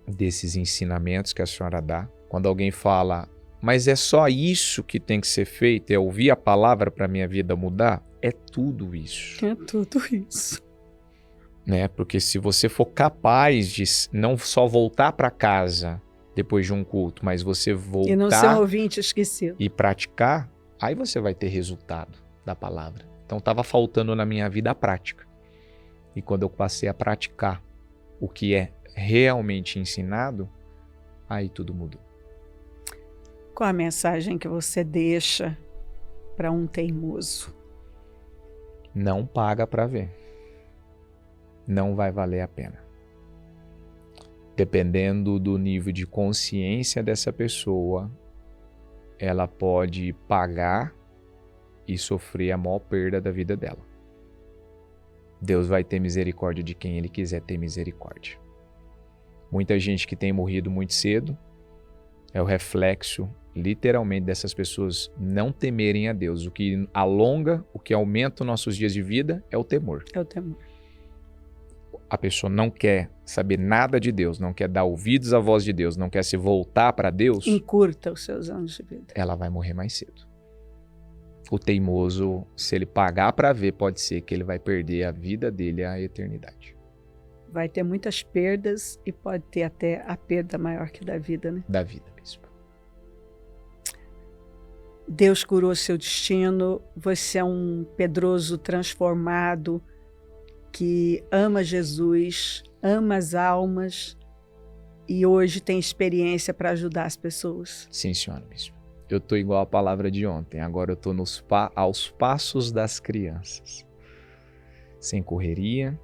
desses ensinamentos que a senhora dá. Quando alguém fala... Mas é só isso que tem que ser feito? É ouvir a palavra para a minha vida mudar? é tudo isso. É tudo isso. Né? Porque se você for capaz de não só voltar para casa depois de um culto, mas você voltar E não ser um ouvinte esquecido. e praticar, aí você vai ter resultado da palavra. Então estava faltando na minha vida a prática. E quando eu passei a praticar o que é realmente ensinado, aí tudo mudou. Qual a mensagem que você deixa para um teimoso? Não paga para ver. Não vai valer a pena. Dependendo do nível de consciência dessa pessoa, ela pode pagar e sofrer a maior perda da vida dela. Deus vai ter misericórdia de quem Ele quiser ter misericórdia. Muita gente que tem morrido muito cedo é o reflexo, literalmente, dessas pessoas não temerem a Deus. O que alonga, o que aumenta os nossos dias de vida é o temor. É o temor. A pessoa não quer saber nada de Deus, não quer dar ouvidos à voz de Deus, não quer se voltar para Deus, Encurta os seus anos de vida. ela vai morrer mais cedo. O teimoso, se ele pagar para ver, pode ser que ele vai perder a vida dele, a eternidade. Vai ter muitas perdas e pode ter até a perda maior que da vida, né? Da vida, bispo. Deus curou seu destino, você é um Pedroso transformado, que ama Jesus, ama as almas e hoje tem experiência para ajudar as pessoas. Sim, senhora, bispo. Eu tô igual a palavra de ontem, agora eu tô aos passos das crianças. Sem correria,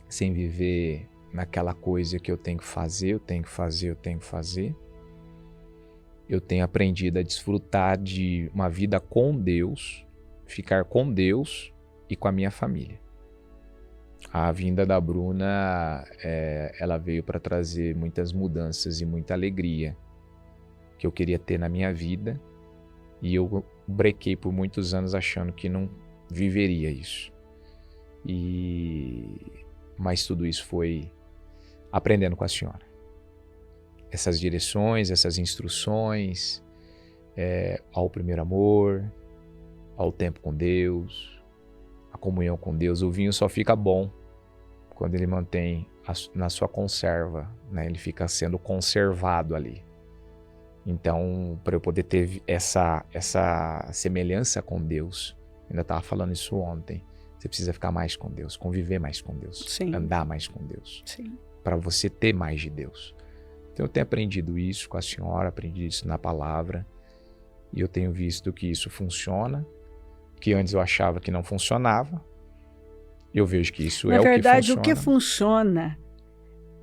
sem viver naquela coisa que eu tenho que fazer, eu tenho que fazer, eu tenho que fazer. Eu tenho aprendido a desfrutar de uma vida com Deus, ficar com Deus e com a minha família. A vinda da Bruna, ela veio para trazer muitas mudanças e muita alegria que eu queria ter na minha vida, e eu brequei por muitos anos achando que não viveria isso. Mas tudo isso foi aprendendo com a senhora. Essas direções, essas instruções, ao primeiro amor, ao tempo com Deus, a comunhão com Deus. O vinho só fica bom quando ele mantém na sua conserva, né? Ele fica sendo conservado ali. Então, para eu poder ter essa semelhança com Deus, ainda estava falando isso ontem, você precisa ficar mais com Deus, conviver mais com Deus, Sim. andar mais com Deus, para você ter mais de Deus. Então eu tenho aprendido isso com a senhora, aprendi isso na palavra, e eu tenho visto que isso funciona, que antes eu achava que não funcionava, eu vejo que isso é o que funciona. Na verdade, o que funciona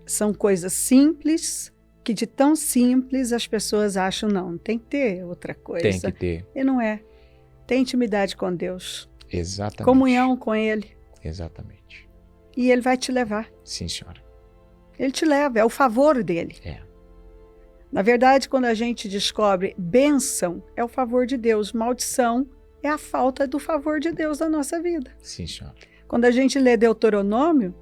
são coisas simples, que de tão simples as pessoas acham, não, tem que ter outra coisa. Tem que ter. E não é. Tem intimidade com Deus. Exatamente. Comunhão com Ele. Exatamente. E Ele vai te levar. Sim, senhora. Ele te leva, é o favor dele. Na verdade, quando a gente descobre bênção, é o favor de Deus. Maldição é a falta do favor de Deus na nossa vida. Sim, senhora. Quando a gente lê Deuteronômio,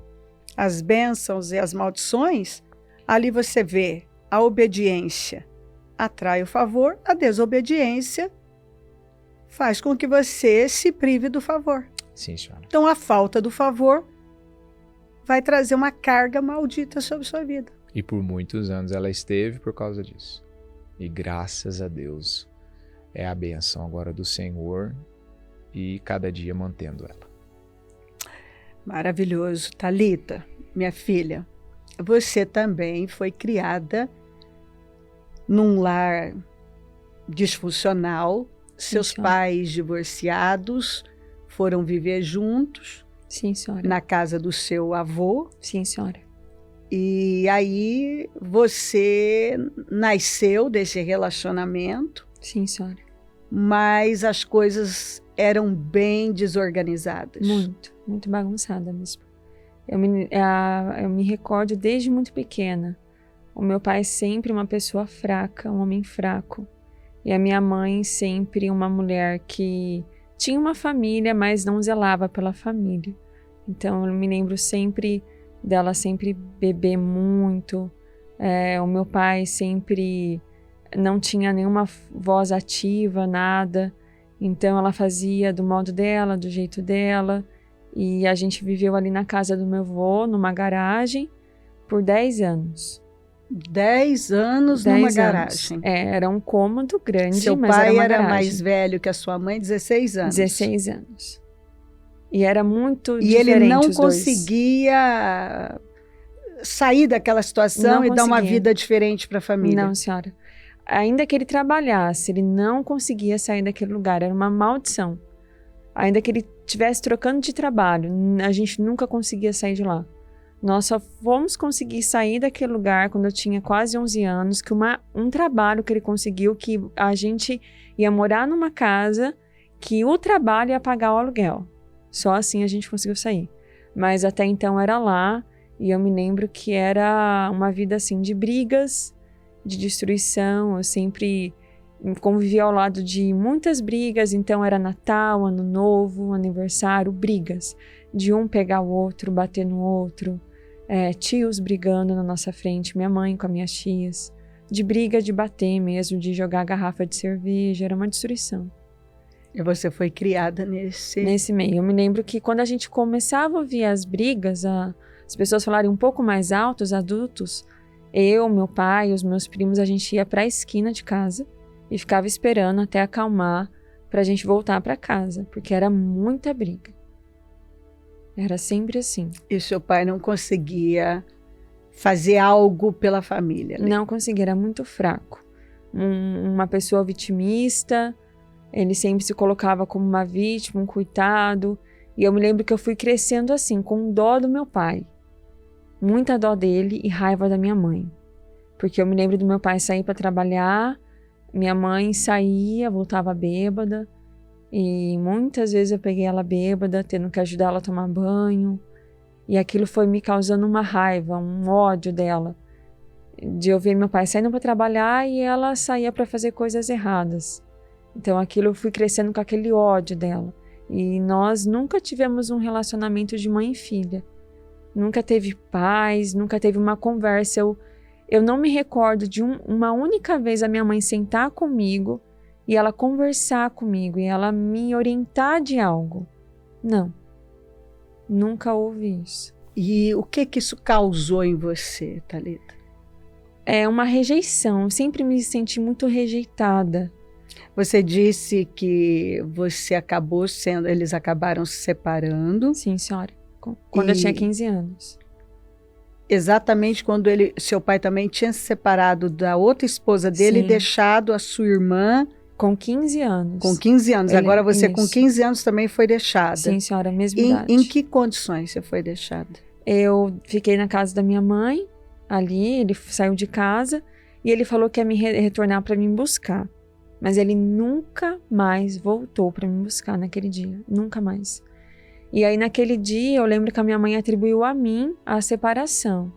as bênçãos e as maldições, ali você vê a obediência atrai o favor, a desobediência faz com que você se prive do favor. Sim, senhora. Então, a falta do favor vai trazer uma carga maldita sobre sua vida. E por muitos anos ela esteve por causa disso. E graças a Deus é a bênção agora do Senhor e cada dia mantendo ela. Maravilhoso. Thalita, minha filha, você também foi criada num lar disfuncional. Seus Sim, senhora. pais divorciados foram viver juntos. Sim, senhora. Na casa do seu avô. Sim, senhora. E aí você nasceu desse relacionamento. Sim, senhora. Mas as coisas eram bem desorganizadas. Muito bagunçada mesmo. Eu me recordo desde muito pequena. O meu pai sempre uma pessoa fraca, um homem fraco. E a minha mãe sempre uma mulher que tinha uma família, mas não zelava pela família. Então eu me lembro sempre dela sempre beber muito. O meu pai sempre não tinha nenhuma voz ativa, nada. Então ela fazia do modo dela, do jeito dela. E a gente viveu ali na casa do meu avô, numa garagem, por 10 anos. 10 anos 10 numa anos. garagem. Era um cômodo grande, Seu mas pai era uma era garagem. mais velho que a sua mãe, 16 anos. 16 anos. E era muito E diferente ele não os dois. conseguia sair daquela situação Não e dar uma conseguia. vida diferente para a família. Não, senhora. Ainda que ele trabalhasse, ele não conseguia sair daquele lugar. Era uma maldição. Ainda que ele estivesse trocando de trabalho, a gente nunca conseguia sair de lá. Nós só fomos conseguir sair daquele lugar quando eu tinha quase 11 anos, que um trabalho que ele conseguiu, que a gente ia morar numa casa, que o trabalho ia pagar o aluguel. Só assim a gente conseguiu sair. Mas até então era lá, e eu me lembro que era uma vida assim de brigas, de destruição. Eu sempre convivi ao lado de muitas brigas, então era Natal, Ano Novo, aniversário, brigas. De um pegar o outro, bater no outro, tios brigando na nossa frente, minha mãe com as minhas tias. De briga, de bater mesmo, de jogar garrafa de cerveja, era uma destruição. E você foi criada Nesse meio. Eu me lembro que quando a gente começava a ouvir as brigas, as pessoas falarem um pouco mais alto, os adultos, eu, meu pai, os meus primos, a gente ia para a esquina de casa e ficava esperando até acalmar pra gente voltar para casa, porque era muita briga. Era sempre assim. E seu pai não conseguia fazer algo pela família? Né? Não conseguia, era muito fraco. Uma pessoa vitimista, ele sempre se colocava como uma vítima, um coitado. E eu me lembro que eu fui crescendo assim, com dó do meu pai. Muita dó dele e raiva da minha mãe. Porque eu me lembro do meu pai sair para trabalhar, minha mãe saía, voltava bêbada. E muitas vezes eu peguei ela bêbada, tendo que ajudar ela a tomar banho. E aquilo foi me causando uma raiva, um ódio dela. De eu ver meu pai saindo para trabalhar e ela saía para fazer coisas erradas. Então aquilo eu fui crescendo com aquele ódio dela. E nós nunca tivemos um relacionamento de mãe e filha. Nunca teve paz, nunca teve uma conversa. Eu não me recordo de uma única vez a minha mãe sentar comigo e ela conversar comigo e ela me orientar de algo. Não. Nunca houve isso. E o que isso causou em você, Thalita? É uma rejeição. Eu sempre me senti muito rejeitada. Você disse que você acabou sendo... Eles acabaram se separando. Sim, senhora. Quando eu tinha 15 anos. Exatamente quando seu pai também tinha se separado da outra esposa dele. Sim. E deixado a sua irmã... Com 15 anos. Com 15 anos. Agora você com 15 anos também foi deixada. Sim, senhora, mesma idade. Em que condições você foi deixada? Eu fiquei na casa da minha mãe, ali, ele saiu de casa e ele falou que ia me retornar para me buscar. Mas ele nunca mais voltou para me buscar naquele dia. Nunca mais. E aí naquele dia eu lembro que a minha mãe atribuiu a mim a separação.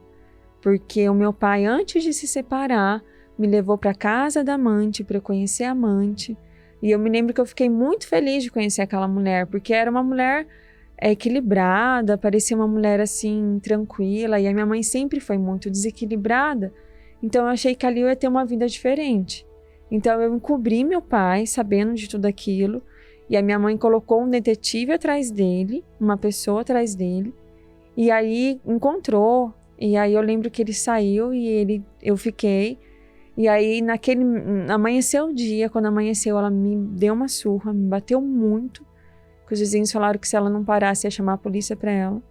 Porque o meu pai, antes de se separar, me levou para casa da amante, para eu conhecer a amante. E eu me lembro que eu fiquei muito feliz de conhecer aquela mulher, porque era uma mulher equilibrada, parecia uma mulher assim, tranquila. E a minha mãe sempre foi muito desequilibrada. Então eu achei que ali eu ia ter uma vida diferente. Então eu encobri meu pai, sabendo de tudo aquilo. E a minha mãe colocou um detetive atrás dele, uma pessoa atrás dele. E aí encontrou. E aí eu lembro que ele saiu e eu fiquei... E aí, amanheceu o dia, quando amanheceu, ela me deu uma surra, me bateu muito, que os vizinhos falaram que se ela não parasse, ia chamar a polícia pra ela.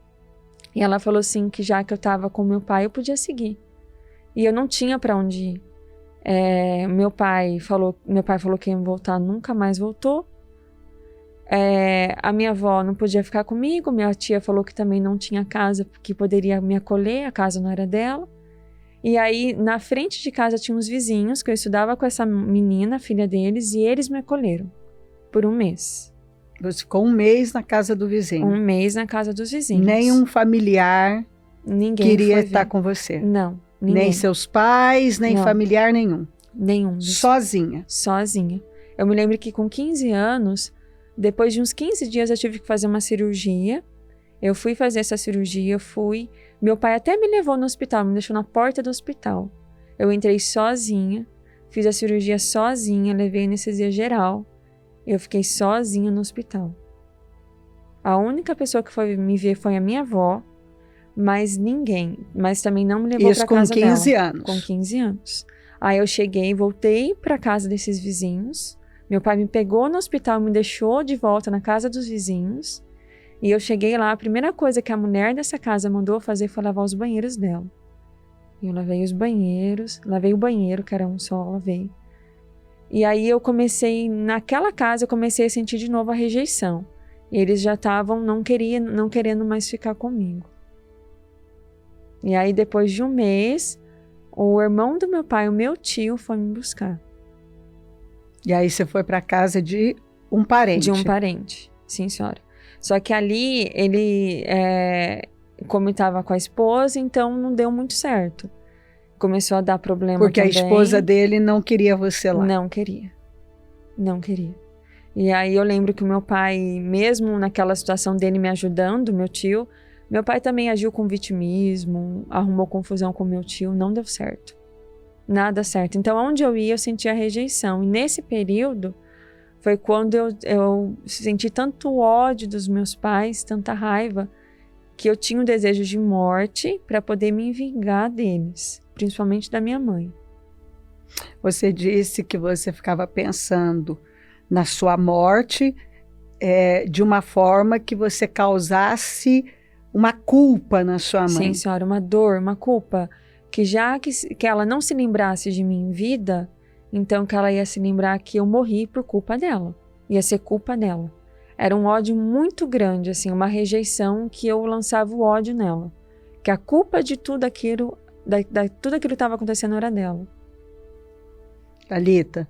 E ela falou assim, que já que eu tava com meu pai, eu podia seguir. E eu não tinha pra onde ir. Meu pai falou que ia voltar, nunca mais voltou. A minha avó não podia ficar comigo, minha tia falou que também não tinha casa, que poderia me acolher, a casa não era dela. E aí, na frente de casa, tinha uns vizinhos, que eu estudava com essa menina, filha deles, e eles me acolheram por 1 mês. Você ficou 1 mês na casa do vizinho? 1 mês na casa dos vizinhos. Nenhum familiar queria estar com você? Não, ninguém. Nem seus pais, nem familiar nenhum? Nenhum. Sozinha? Sozinha. Eu me lembro que com 15 anos, depois de uns 15 dias, eu tive que fazer uma cirurgia. Eu fui fazer essa cirurgia, Meu pai até me levou no hospital, me deixou na porta do hospital. Eu entrei sozinha, fiz a cirurgia sozinha, levei anestesia geral. eu fiquei sozinha no hospital. A única pessoa que foi me ver foi a minha avó, mas ninguém. Mas também não me levou para casa dela. Isso com 15 anos. Com 15 anos. Aí eu cheguei, voltei para casa desses vizinhos. Meu pai me pegou no hospital e me deixou de volta na casa dos vizinhos. E eu cheguei lá, a primeira coisa que a mulher dessa casa mandou fazer foi lavar os banheiros dela. E eu lavei os banheiros, lavei o banheiro, que era um só, lavei. E aí eu comecei, naquela casa, eu comecei a sentir de novo a rejeição. E eles já estavam não querendo mais ficar comigo. E aí depois de um mês, o irmão do meu pai, o meu tio, foi me buscar. E aí você foi para casa de um parente? De um parente, sim, senhora. Só que ali, ele, como estava com a esposa, então não deu muito certo. Começou a dar problema Porque também. a esposa dele não queria você lá? Não queria. Não queria. E aí eu lembro que o meu pai, mesmo naquela situação dele me ajudando, meu tio, meu pai também agiu com vitimismo, arrumou confusão com meu tio, não deu certo. Nada certo. Então, onde eu ia, eu sentia rejeição. E nesse período, foi quando eu senti tanto ódio dos meus pais, tanta raiva, que eu tinha um desejo de morte para poder me vingar deles, principalmente da minha mãe. Você disse que você ficava pensando na sua morte de uma forma que você causasse uma culpa na sua mãe. Sim, senhora, uma dor, uma culpa. Que já que ela não se lembrasse de mim em vida, então que ela ia se lembrar que eu morri por culpa dela. Ia ser culpa dela. Era um ódio muito grande, assim, uma rejeição que eu lançava o ódio nela. Que a culpa de tudo aquilo, tudo aquilo que estava acontecendo era dela. Thalita,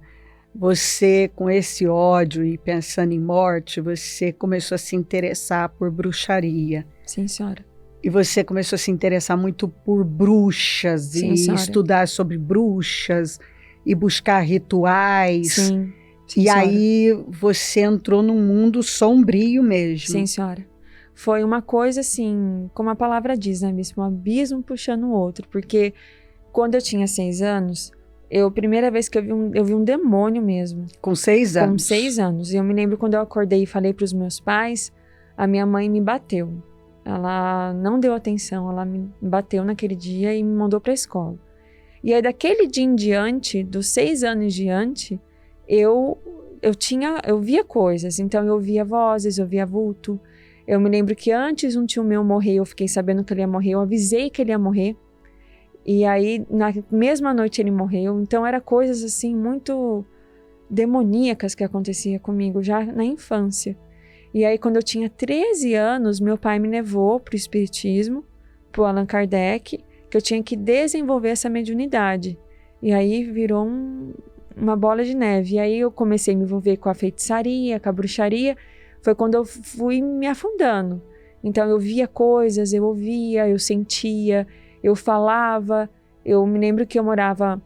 você com esse ódio e pensando em morte, você começou a se interessar por bruxaria. Sim, senhora. E você começou a se interessar muito por bruxas. Sim, e senhora. Estudar sobre bruxas e buscar rituais. Sim. Sim, e senhora. aí você entrou num mundo sombrio mesmo. Sim, senhora. Foi uma coisa assim, como a palavra diz, né, Bispo? Um abismo puxando o outro. Porque quando eu tinha 6 anos, primeira vez que eu vi um demônio mesmo. Com 6 anos? Com 6 anos. E eu me lembro quando eu acordei e falei para os meus pais, a minha mãe me bateu. Ela não deu atenção, ela me bateu naquele dia e me mandou para a escola. E aí daquele dia em diante, dos 6 anos em diante, eu via coisas. Então eu via vozes, eu via vulto. Eu me lembro que antes um tio meu morrer, eu fiquei sabendo que ele ia morrer, eu avisei que ele ia morrer. E aí na mesma noite ele morreu. Então eram coisas assim muito demoníacas que acontecia comigo já na infância. E aí, quando eu tinha 13 anos, meu pai me levou para o espiritismo, para o Allan Kardec, que eu tinha que desenvolver essa mediunidade. E aí virou uma bola de neve. E aí eu comecei a me envolver com a feitiçaria, com a bruxaria. Foi quando eu fui me afundando. Então eu via coisas, eu ouvia, eu sentia, eu falava. Eu me lembro que eu morava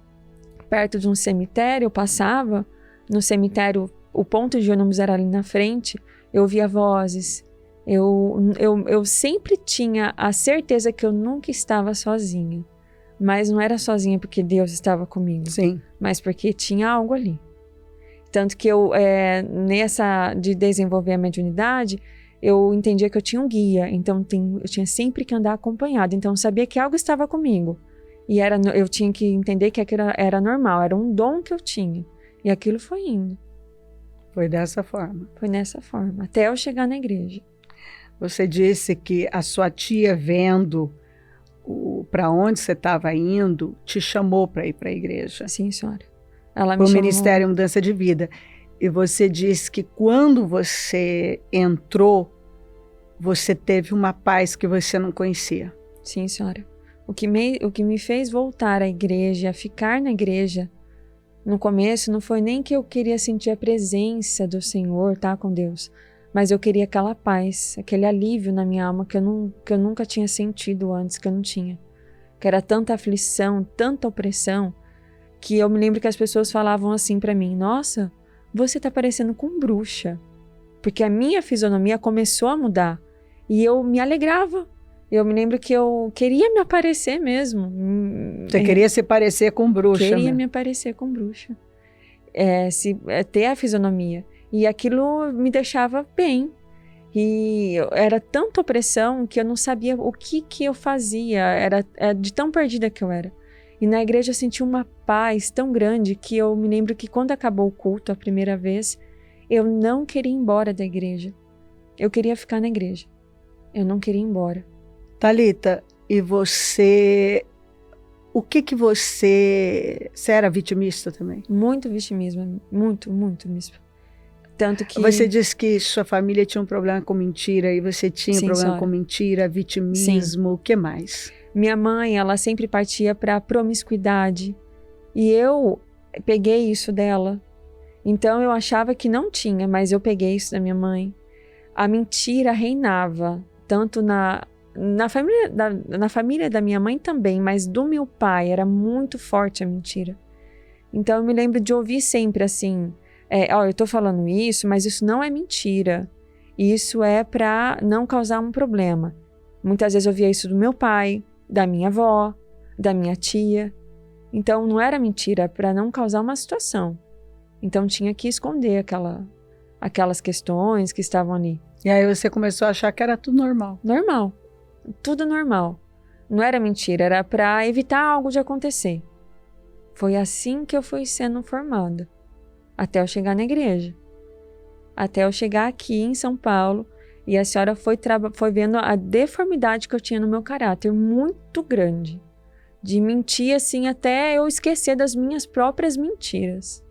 perto de um cemitério, eu passava no cemitério, o ponto de ônibus era ali na frente. Eu ouvia vozes, eu sempre tinha a certeza que eu nunca estava sozinha. Mas não era sozinha porque Deus estava comigo. Sim. Mas porque tinha algo ali. Tanto que nessa de desenvolver a mediunidade, eu entendia que eu tinha um guia. Então eu tinha sempre que andar acompanhada. Então eu sabia que algo estava comigo. E eu tinha que entender que aquilo era normal, era um dom que eu tinha. E aquilo foi indo. Foi dessa forma? Foi nessa forma, até eu chegar na igreja. Você disse que a sua tia, vendo para onde você estava indo, te chamou para ir para a igreja. Sim, senhora. Ela me chamou. O chamou... Ministério Mudança de Vida. E você disse que quando você entrou, você teve uma paz que você não conhecia. Sim, senhora. O que me fez voltar à igreja, a ficar na igreja, no começo não foi nem que eu queria sentir a presença do Senhor, tá, com Deus, mas eu queria aquela paz, aquele alívio na minha alma que eu nunca tinha sentido antes, que eu não tinha. Que era tanta aflição, tanta opressão, que eu me lembro que as pessoas falavam assim pra mim: nossa, você tá parecendo com bruxa. Porque a minha fisionomia começou a mudar e eu me alegrava. Eu me lembro que eu queria me aparecer mesmo. Você queria se parecer com bruxa? Queria me aparecer com bruxa. Ter a fisionomia. E aquilo me deixava bem. E era tanta opressão que eu não sabia o que eu fazia. Era de tão perdida que eu era. E na igreja eu senti uma paz tão grande que eu me lembro que quando acabou o culto a primeira vez, eu não queria ir embora da igreja. Eu queria ficar na igreja. Eu não queria ir embora. Thalita, e você... O que você... Você era vitimista também? Muito vitimismo. Muito, muito mesmo. Tanto que... Você disse que sua família tinha um problema com mentira e você tinha Sim, problema senhora. com mentira, vitimismo, o que mais? Minha mãe, ela sempre partia para promiscuidade. E eu peguei isso dela. Então eu achava que não tinha, mas eu peguei isso da minha mãe. A mentira reinava, tanto na família da minha mãe também, mas do meu pai era muito forte a mentira. Então eu me lembro de ouvir sempre assim, eu tô falando isso, mas isso não é mentira. Isso é para não causar um problema. Muitas vezes eu ouvia isso do meu pai, da minha avó, da minha tia. Então não era mentira, para não causar uma situação. Então tinha que esconder aquelas questões que estavam ali. E aí você começou a achar que era tudo normal. Normal. Tudo normal. Não era mentira, era para evitar algo de acontecer. Foi assim que eu fui sendo formada. Até eu chegar na igreja. Até eu chegar aqui em São Paulo. E a senhora foi vendo a deformidade que eu tinha no meu caráter. Muito grande. De mentir assim até eu esquecer das minhas próprias mentiras.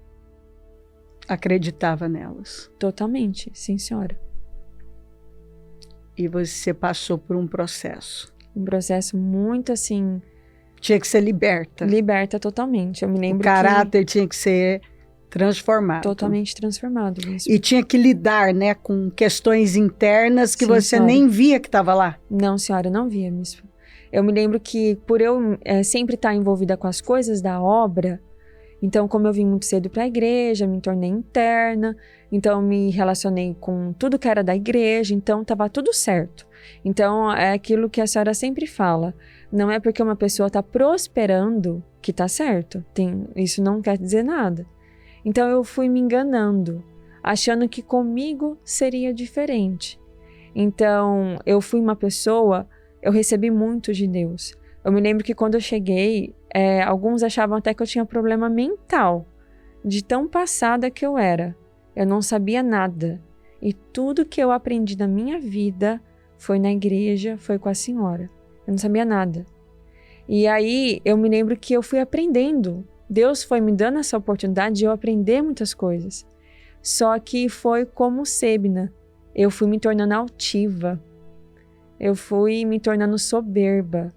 Acreditava nelas. Totalmente, sim senhora. E você passou por um processo. Um processo muito assim... Tinha que ser liberta. Liberta totalmente. Eu me lembro o caráter tinha que ser transformado. Totalmente transformado. Mesmo. E tinha que lidar, né, com questões internas que Sim, você senhora. nem via que estava lá. Não, senhora, não via mesmo. Eu me lembro que por eu sempre estar envolvida com as coisas da obra, então como eu vim muito cedo para a igreja, me tornei interna, então me relacionei com tudo que era da igreja, então estava tudo certo. Então é aquilo que a senhora sempre fala, não é porque uma pessoa está prosperando que está certo, isso não quer dizer nada. Então eu fui me enganando, achando que comigo seria diferente. Então eu fui uma pessoa, eu recebi muito de Deus. Eu me lembro que quando eu cheguei, alguns achavam até que eu tinha problema mental, de tão passada que eu era. Eu não sabia nada. E tudo que eu aprendi na minha vida foi na igreja, foi com a senhora. Eu não sabia nada. E aí eu me lembro que eu fui aprendendo. Deus foi me dando essa oportunidade de eu aprender muitas coisas. Só que foi como Sebna. Eu fui me tornando altiva. Eu fui me tornando soberba.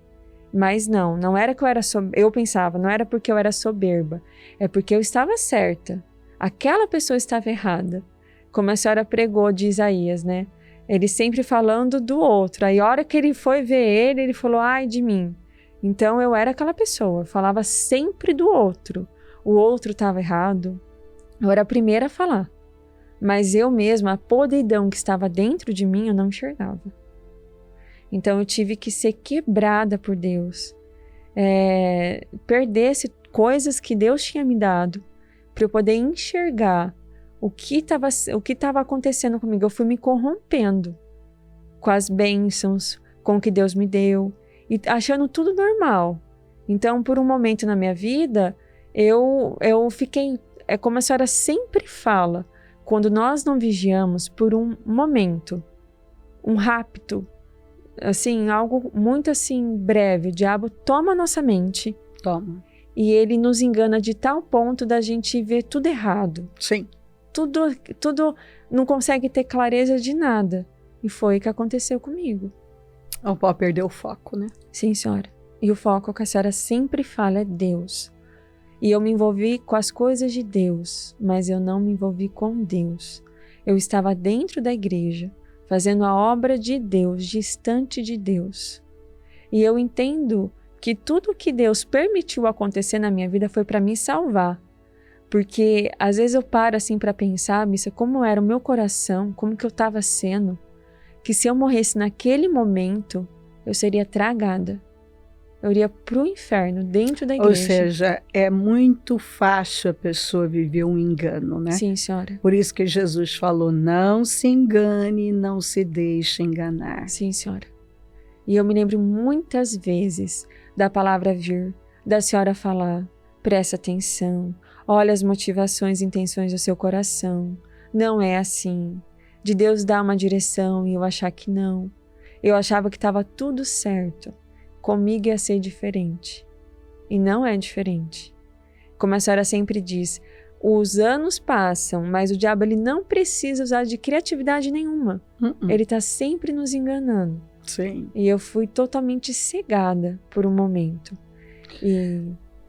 Mas não era que eu era soberba. Eu pensava, não era porque eu era soberba. É porque eu estava certa. Aquela pessoa estava errada. Como a senhora pregou de Isaías, né? Ele sempre falando do outro. Aí a hora que ele foi ver ele falou, ai de mim. Então eu era aquela pessoa, eu falava sempre do outro. O outro estava errado. Eu era a primeira a falar. Mas eu mesma, a podridão que estava dentro de mim, eu não enxergava. Então eu tive que ser quebrada por Deus. Perder coisas que Deus tinha me dado para eu poder enxergar o que estava acontecendo comigo. Eu fui me corrompendo com as bênçãos, com o que Deus me deu e achando tudo normal. Então, por um momento na minha vida, eu fiquei, como a senhora sempre fala, quando nós não vigiamos por um momento, um rapto, assim, algo muito assim breve, o diabo toma a nossa mente. Toma. E ele nos engana de tal ponto da gente ver tudo errado. Sim. Tudo não consegue ter clareza de nada. E foi o que aconteceu comigo. O pau perdeu o foco, né? Sim, senhora. E o foco que a senhora sempre fala é Deus. E eu me envolvi com as coisas de Deus, mas eu não me envolvi com Deus. Eu estava dentro da igreja, fazendo a obra de Deus, distante de Deus. E eu entendo que tudo que Deus permitiu acontecer na minha vida foi para me salvar. Porque às vezes eu paro assim para pensar, Missa, como era o meu coração, como que eu estava sendo, que se eu morresse naquele momento, eu seria tragada. eu iria pro inferno, dentro da igreja. Ou seja, é muito fácil a pessoa viver um engano, né? Sim, senhora. Por isso que Jesus falou, não se engane, não se deixe enganar. Sim, senhora. E eu me lembro muitas vezes da palavra vir, da senhora falar, presta atenção, olha as motivações e intenções do seu coração, não é assim. De Deus dar uma direção e eu achar que não. Eu achava que estava tudo certo. Comigo ia ser diferente. E não é diferente. Como a senhora sempre diz, os anos passam, mas o diabo ele não precisa usar de criatividade nenhuma. Ele está sempre nos enganando. Sim. E eu fui totalmente cegada por um momento.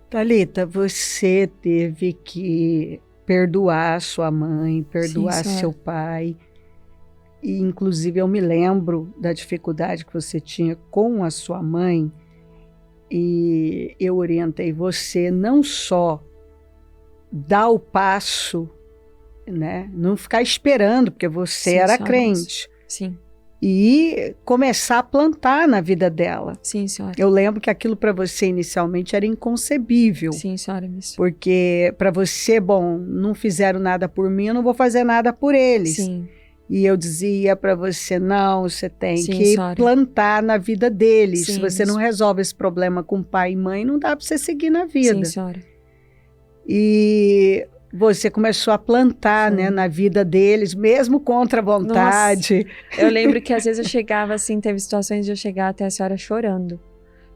Thalita, você teve que perdoar sua mãe, perdoar seu pai. E, inclusive, eu me lembro da dificuldade que você tinha com a sua mãe. E eu orientei você não só dar o passo, né? Não ficar esperando, porque você era crente. Sim. E começar a plantar na vida dela. Sim, senhora. Eu lembro que aquilo para você inicialmente era inconcebível. Sim, senhora. Porque para você, bom, não fizeram nada por mim, eu não vou fazer nada por eles. Sim. E eu dizia para você, não, você tem que senhora. plantar na vida deles. Sim, se você não resolve esse problema com pai e mãe, não dá para você seguir na vida. Sim, senhora. E você começou a plantar, né, na vida deles, mesmo contra a vontade. Nossa, eu lembro que às vezes eu chegava assim, teve situações de eu chegar até a senhora chorando.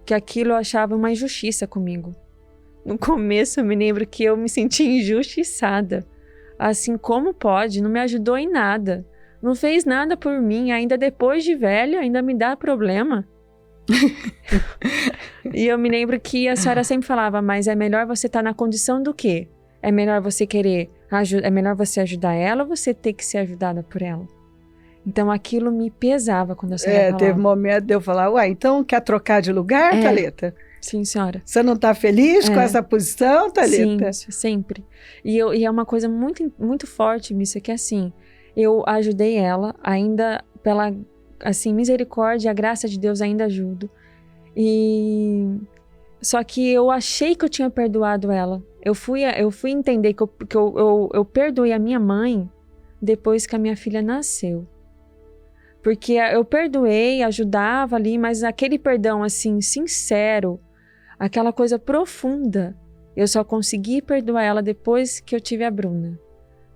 Que aquilo eu achava uma injustiça comigo. No começo eu me lembro que eu me sentia injustiçada. Assim, como pode? Não me ajudou em nada. Não fez nada por mim, ainda depois de velha, ainda me dá problema. E eu me lembro que a senhora sempre falava, mas é melhor você estar na condição do quê? É melhor você querer, é melhor você ajudar ela ou você ter que ser ajudada por ela? Então aquilo me pesava quando a senhora falava. Teve um momento de eu falar, ué, então quer trocar de lugar, Thalita? Sim, senhora. Você não está feliz com essa posição, Thalita? Sim, sempre. E é uma coisa muito, muito forte, Missa, que assim, eu ajudei ela, ainda pela assim, misericórdia e a graça de Deus ainda ajudo. Só que eu achei que eu tinha perdoado ela. Eu fui entender que eu perdoei a minha mãe depois que a minha filha nasceu. Porque eu perdoei, ajudava ali, mas aquele perdão assim, sincero, aquela coisa profunda, eu só consegui perdoar ela depois que eu tive a Bruna.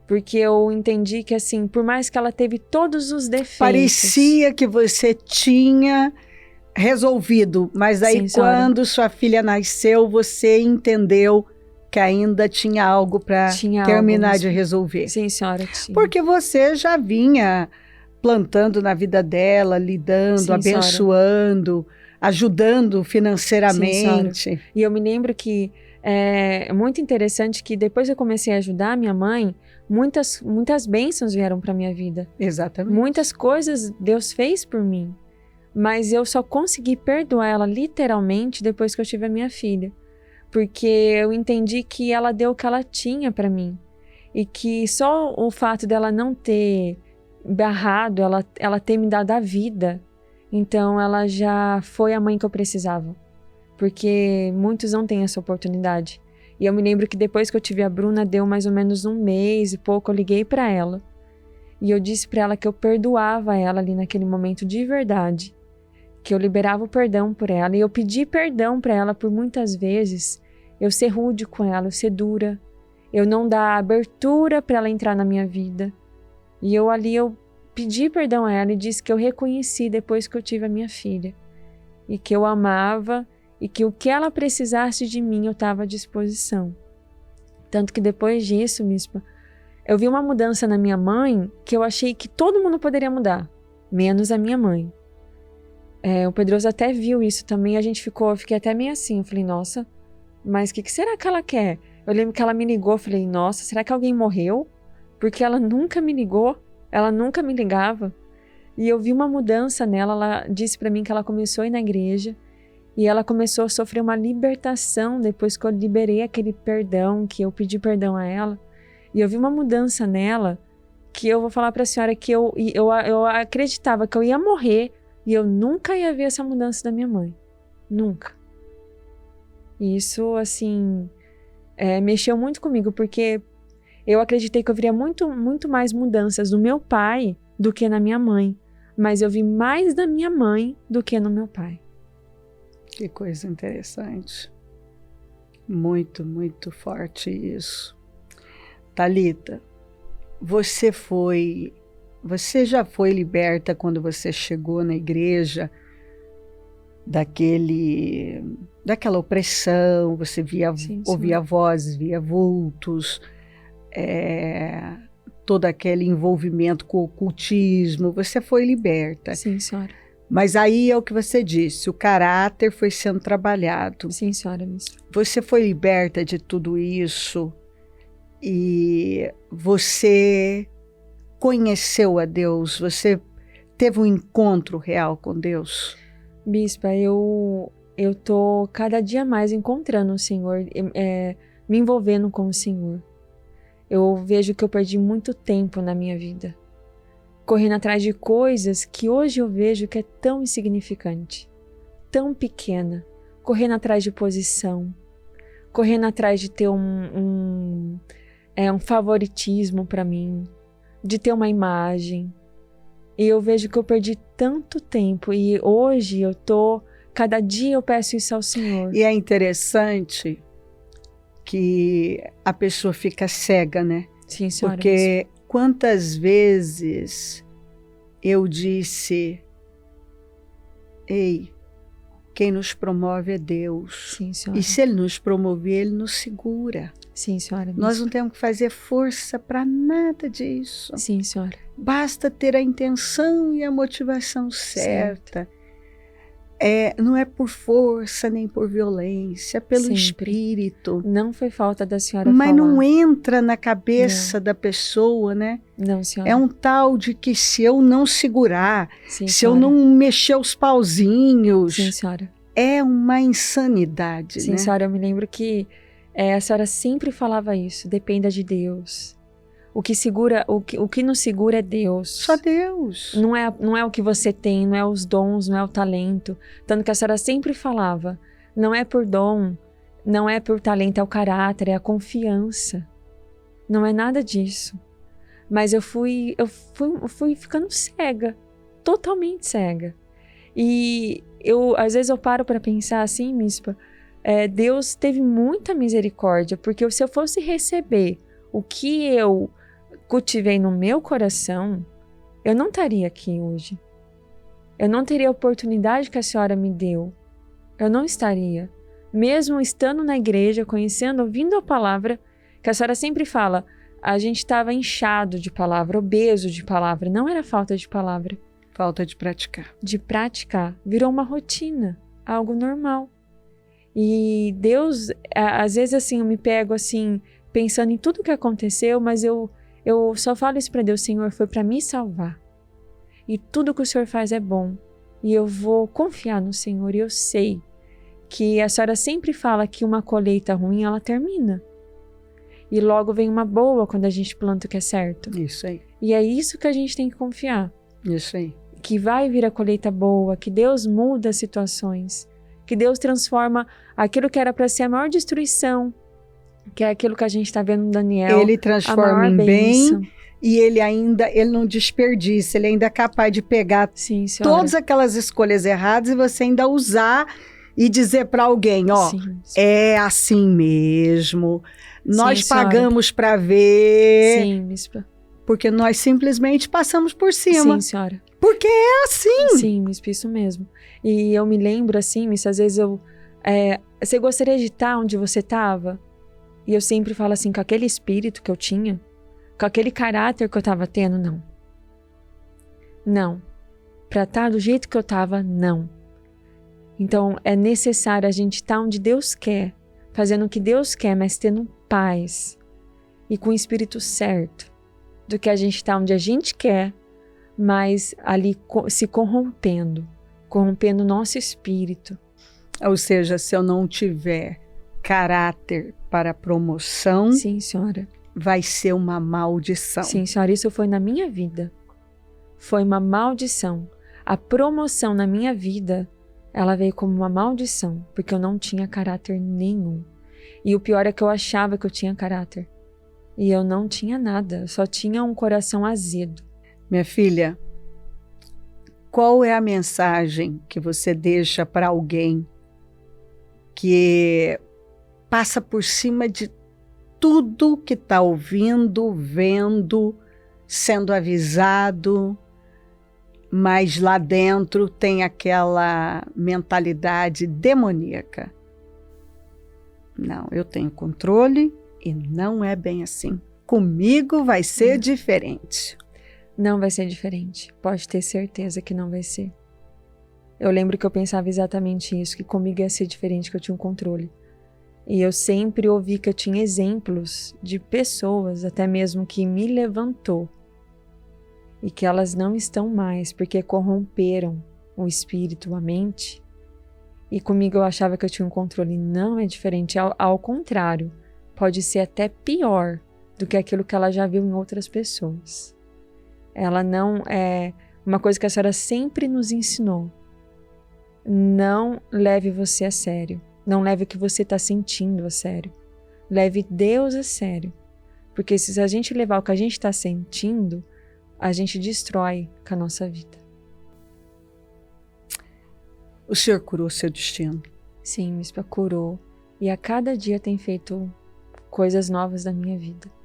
Porque eu entendi que assim, por mais que ela teve todos os defeitos... Parecia que você tinha resolvido, mas aí quando sua filha nasceu, você entendeu que ainda tinha algo para terminar de resolver. Sim, senhora, tinha. Porque você já vinha plantando na vida dela, lidando, sim, abençoando, ajudando financeiramente. Sim, e eu me lembro que é muito interessante que depois eu comecei a ajudar a minha mãe, muitas bênçãos vieram para minha vida. Exatamente. Muitas coisas Deus fez por mim, mas eu só consegui perdoar ela literalmente depois que eu tive a minha filha. Porque eu entendi que ela deu o que ela tinha para mim. E que só o fato dela não ter barrado, ela ter me dado a vida, então ela já foi a mãe que eu precisava. Porque muitos não têm essa oportunidade. E eu me lembro que depois que eu tive a Bruna, deu mais ou menos um mês e pouco, eu liguei para ela. E eu disse para ela que eu perdoava ela ali naquele momento de verdade. Que eu liberava o perdão por ela. E eu pedi perdão para ela por muitas vezes eu ser rude com ela, eu ser dura. Eu não dar abertura para ela entrar na minha vida. E eu pedi perdão a ela e disse que eu reconheci depois que eu tive a minha filha. E que eu amava e que o que ela precisasse de mim eu estava à disposição. Tanto que depois disso, Mispa, eu vi uma mudança na minha mãe que eu achei que todo mundo poderia mudar, menos a minha mãe. O Pedroso até viu isso também, eu fiquei até meio assim, eu falei, nossa, mas o que será que ela quer? Eu lembro que ela me ligou, eu falei, nossa, será que alguém morreu? Porque ela nunca me ligou, ela nunca me ligava. E eu vi uma mudança nela, ela disse pra mim que ela começou a ir na igreja e ela começou a sofrer uma libertação depois que eu liberei aquele perdão, que eu pedi perdão a ela. E eu vi uma mudança nela que eu vou falar pra senhora que eu acreditava que eu ia morrer e eu nunca ia ver essa mudança da minha mãe. Nunca. E isso, assim, mexeu muito comigo, porque eu acreditei que eu viria muito, muito mais mudanças no meu pai do que na minha mãe. Mas eu vi mais na minha mãe do que no meu pai. Que coisa interessante. Muito, muito forte isso. Thalita, você já foi liberta quando você chegou na igreja daquela opressão, você ouvia vozes, via vultos, todo aquele envolvimento com o ocultismo, você foi liberta. Sim, senhora. Mas aí é o que você disse, o caráter foi sendo trabalhado. Sim, senhora. Você foi liberta de tudo isso e você conheceu a Deus, você teve um encontro real com Deus? Bispa, eu tô cada dia mais encontrando o Senhor, me envolvendo com o Senhor. Eu vejo que eu perdi muito tempo na minha vida, correndo atrás de coisas que hoje eu vejo que é tão insignificante, tão pequena, correndo atrás de posição, correndo atrás de ter um favoritismo para mim, de ter uma imagem. E eu vejo que eu perdi tanto tempo e hoje cada dia eu peço isso ao Senhor. E é interessante que a pessoa fica cega, né? Sim, senhora. Porque quantas vezes eu disse, ei, quem nos promove é Deus. Sim, senhora. E se Ele nos promover, Ele nos segura. Sim, senhora. Nós não temos que fazer força para nada disso. Sim, senhora. Basta ter a intenção e a motivação certa. Não é por força nem por violência, é pelo Sempre. Espírito. Não foi falta da senhora Mas falar. não entra na cabeça da pessoa, né? Não, senhora. É um tal de que se eu não segurar, Sim, se senhora. eu não mexer os pauzinhos, Sim, senhora. é uma insanidade, Sim, né? senhora, eu me lembro que a senhora sempre falava isso, dependa de Deus. O que nos segura é Deus. Só Deus. Não é o que você tem, não é os dons, não é o talento. Tanto que a senhora sempre falava, não é por dom, não é por talento, é o caráter, é a confiança. Não é nada disso. Mas eu fui ficando cega, totalmente cega. E às vezes eu paro para pensar assim, Mispa, Deus teve muita misericórdia, porque se eu fosse receber o que eu cultivei no meu coração, eu não estaria aqui hoje. Eu não teria a oportunidade que a senhora me deu. Eu não estaria. Mesmo estando na igreja, conhecendo, ouvindo a palavra, que a senhora sempre fala, a gente estava inchado de palavra, obeso de palavra. Não era falta de palavra. Falta de praticar. De praticar. Virou uma rotina, algo normal. E Deus, às vezes assim, eu me pego assim, pensando em tudo que aconteceu, mas eu só falo isso para Deus, Senhor, foi para me salvar. E tudo que o Senhor faz é bom. E eu vou confiar no Senhor. E eu sei que a senhora sempre fala que uma colheita ruim, ela termina. E logo vem uma boa quando a gente planta o que é certo. Isso aí. E é isso que a gente tem que confiar. Isso aí. Que vai vir a colheita boa, que Deus muda as situações. Que Deus transforma aquilo que era para ser a maior destruição, que é aquilo que a gente está vendo no Daniel. Ele transforma em bem e ele não desperdiça, ele ainda é capaz de pegar todas aquelas escolhas erradas e você ainda usar e dizer para alguém, ó, é assim mesmo, nós pagamos para ver, porque nós simplesmente passamos por cima. Sim, senhora. Porque é assim. Sim, Mispa, isso mesmo. E eu me lembro assim, Miss, às vezes você gostaria de estar onde você estava? E eu sempre falo assim, com aquele espírito que eu tinha, com aquele caráter que eu estava tendo, não. Não. Para estar do jeito que eu estava, não. Então, é necessário a gente estar onde Deus quer, fazendo o que Deus quer, mas tendo paz e com o espírito certo, do que a gente estar onde a gente quer, mas ali se corrompendo o nosso espírito. Ou seja, se eu não tiver caráter para promoção, sim, senhora, vai ser uma maldição. Sim, senhora, isso foi na minha vida. Foi uma maldição. A promoção na minha vida ela veio como uma maldição, porque eu não tinha caráter nenhum. E o pior é que eu achava que eu tinha caráter. E eu não tinha nada, eu só tinha um coração azedo. Minha filha, qual é a mensagem que você deixa para alguém que passa por cima de tudo que está ouvindo, vendo, sendo avisado, mas lá dentro tem aquela mentalidade demoníaca? Não, eu tenho controle e não é bem assim. Comigo vai ser diferente. Não vai ser diferente. Pode ter certeza que não vai ser. Eu lembro que eu pensava exatamente isso, que comigo ia ser diferente, que eu tinha um controle. E eu sempre ouvi que eu tinha exemplos de pessoas, até mesmo que me levantou, e que elas não estão mais, porque corromperam o espírito, a mente. E comigo eu achava que eu tinha um controle. Não é diferente, ao contrário, pode ser até pior do que aquilo que ela já viu em outras pessoas. Ela não é uma coisa que a senhora sempre nos ensinou. Não leve você a sério. Não leve o que você está sentindo a sério. Leve Deus a sério. Porque se a gente levar o que a gente está sentindo, a gente destrói com a nossa vida. O Senhor curou seu destino? Sim, Bispa, curou. E a cada dia tem feito coisas novas da minha vida.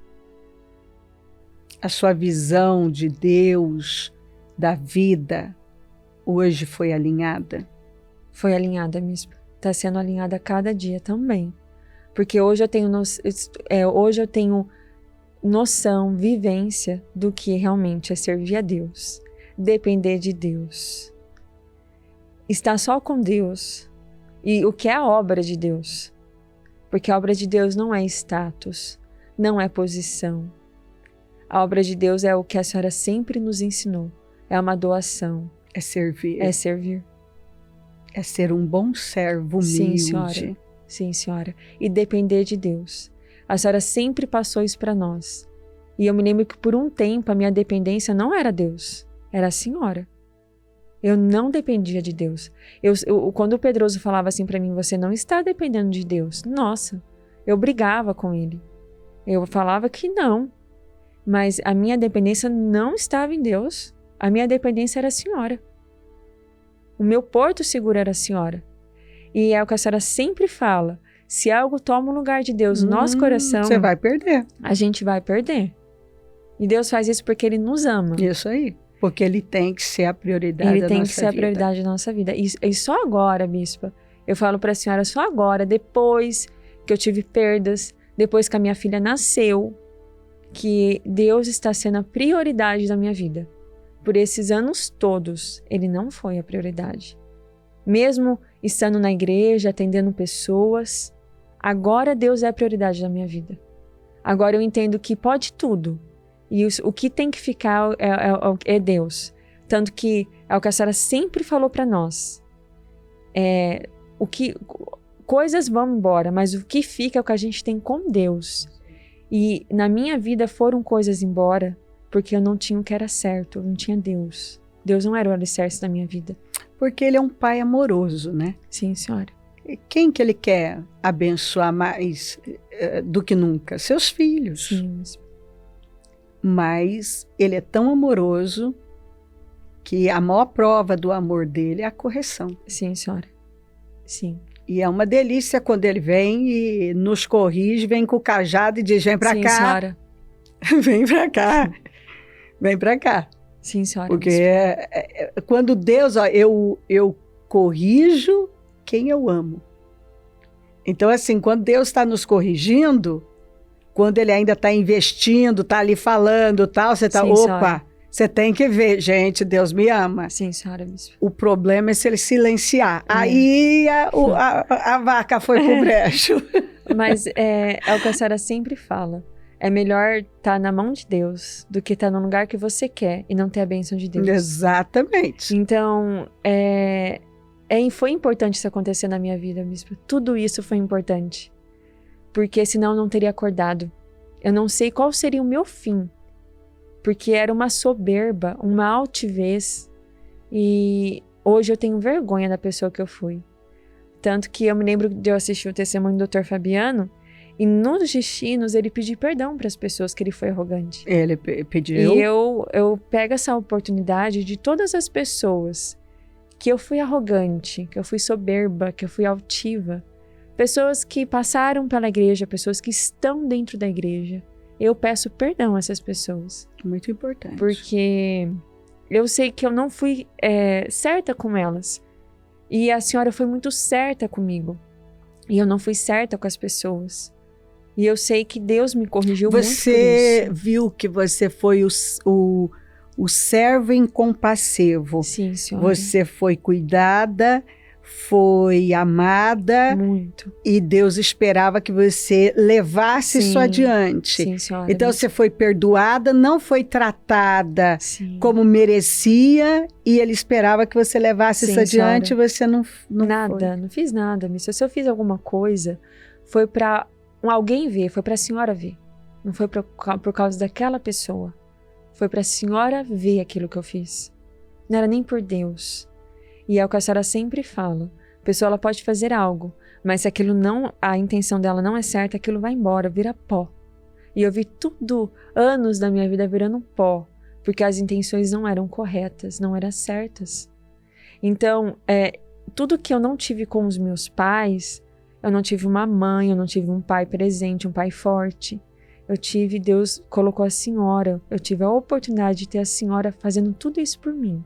A sua visão de Deus, da vida, hoje foi alinhada? Foi alinhada, Bispa. Está sendo alinhada a cada dia também. Porque hoje eu tenho noção, vivência do que realmente é servir a Deus. Depender de Deus. Estar só com Deus. E o que é a obra de Deus? Porque a obra de Deus não é status, não é posição. A obra de Deus é o que a senhora sempre nos ensinou. É uma doação. É servir. É servir. É ser um bom servo humilde. Sim, senhora. Sim, senhora. E depender de Deus. A senhora sempre passou isso para nós. E eu me lembro que por um tempo a minha dependência não era Deus. Era a senhora. Eu não dependia de Deus. Quando o Pedroso falava assim para mim, você não está dependendo de Deus. Nossa, eu brigava com ele. Eu falava que não. Mas a minha dependência não estava em Deus. A minha dependência era a senhora. O meu porto seguro era a senhora. E é o que a senhora sempre fala. Se algo toma o lugar de Deus no nosso coração, você vai perder. A gente vai perder. E Deus faz isso porque Ele nos ama. Isso aí. Porque Ele tem que ser a prioridade da nossa vida. Ele tem que ser a prioridade da nossa vida. E só agora, Bispa, eu falo para a senhora, só agora, depois que eu tive perdas, depois que a minha filha nasceu, que Deus está sendo a prioridade da minha vida. Por esses anos todos, Ele não foi a prioridade. Mesmo estando na igreja, atendendo pessoas, agora Deus é a prioridade da minha vida. Agora eu entendo que pode tudo. E o que tem que ficar é Deus. Tanto que é o que a senhora sempre falou para nós. Coisas vão embora, mas o que fica é o que a gente tem com Deus. E na minha vida foram coisas embora, porque eu não tinha o que era certo, eu não tinha Deus. Deus não era o alicerce da minha vida. Porque Ele é um pai amoroso, né? Sim, senhora. E quem que Ele quer abençoar mais do que nunca? Seus filhos. Sim. Mas Ele é tão amoroso que a maior prova do amor dele é a correção. Sim, senhora. Sim. E é uma delícia quando Ele vem e nos corrige, vem com o cajado e diz, vem pra cá. Sim, senhora. Vem pra cá. Vem pra cá. Sim, senhora. Porque quando Deus, eu corrijo quem eu amo. Então, assim, quando Deus está nos corrigindo, quando Ele ainda está investindo, está ali falando tal, você está, opa, você tem que ver, gente, Deus me ama. Sim, senhora. O problema é se Ele silenciar. Aí a vaca foi pro brejo. Mas é o que a senhora sempre fala. É melhor estar na mão de Deus do que estar no lugar que você quer e não ter a bênção de Deus. Exatamente. Então, foi importante isso acontecer na minha vida, Bispo. Tudo isso foi importante. Porque senão eu não teria acordado. Eu não sei qual seria o meu fim. Porque era uma soberba, uma altivez. E hoje eu tenho vergonha da pessoa que eu fui. Tanto que eu me lembro de eu assistir o testemunho do Dr. Fabiano, e nos destinos ele pediu perdão para as pessoas que ele foi arrogante. Ele pediu? E eu pego essa oportunidade de todas as pessoas que eu fui arrogante, que eu fui soberba, que eu fui altiva, pessoas que passaram pela igreja, pessoas que estão dentro da igreja, eu peço perdão a essas pessoas. Muito importante. Porque eu sei que eu não fui certa com elas. E a senhora foi muito certa comigo. E eu não fui certa com as pessoas. E eu sei que Deus me corrigiu muito por isso. Você viu que você foi o servo incompassivo. Sim, senhora. Você foi cuidada, foi amada. Muito. E Deus esperava que você levasse isso adiante. Sim, senhora. Então você foi perdoada, não foi tratada como merecia, e Ele esperava que você levasse isso adiante, senhora. E você não nada, foi. Não fiz nada, missa. Se eu fiz alguma coisa, foi para alguém ver, foi para a senhora ver. Não foi por causa daquela pessoa. Foi para a senhora ver aquilo que eu fiz. Não era nem por Deus. E é o que a senhora sempre fala. A pessoa ela pode fazer algo, mas se aquilo não, a intenção dela não é certa, aquilo vai embora, vira pó. E eu vi anos da minha vida virando pó, porque as intenções não eram corretas, não eram certas. Então, tudo que eu não tive com os meus pais, eu não tive uma mãe, eu não tive um pai presente, um pai forte. Deus colocou a senhora, eu tive a oportunidade de ter a senhora fazendo tudo isso por mim.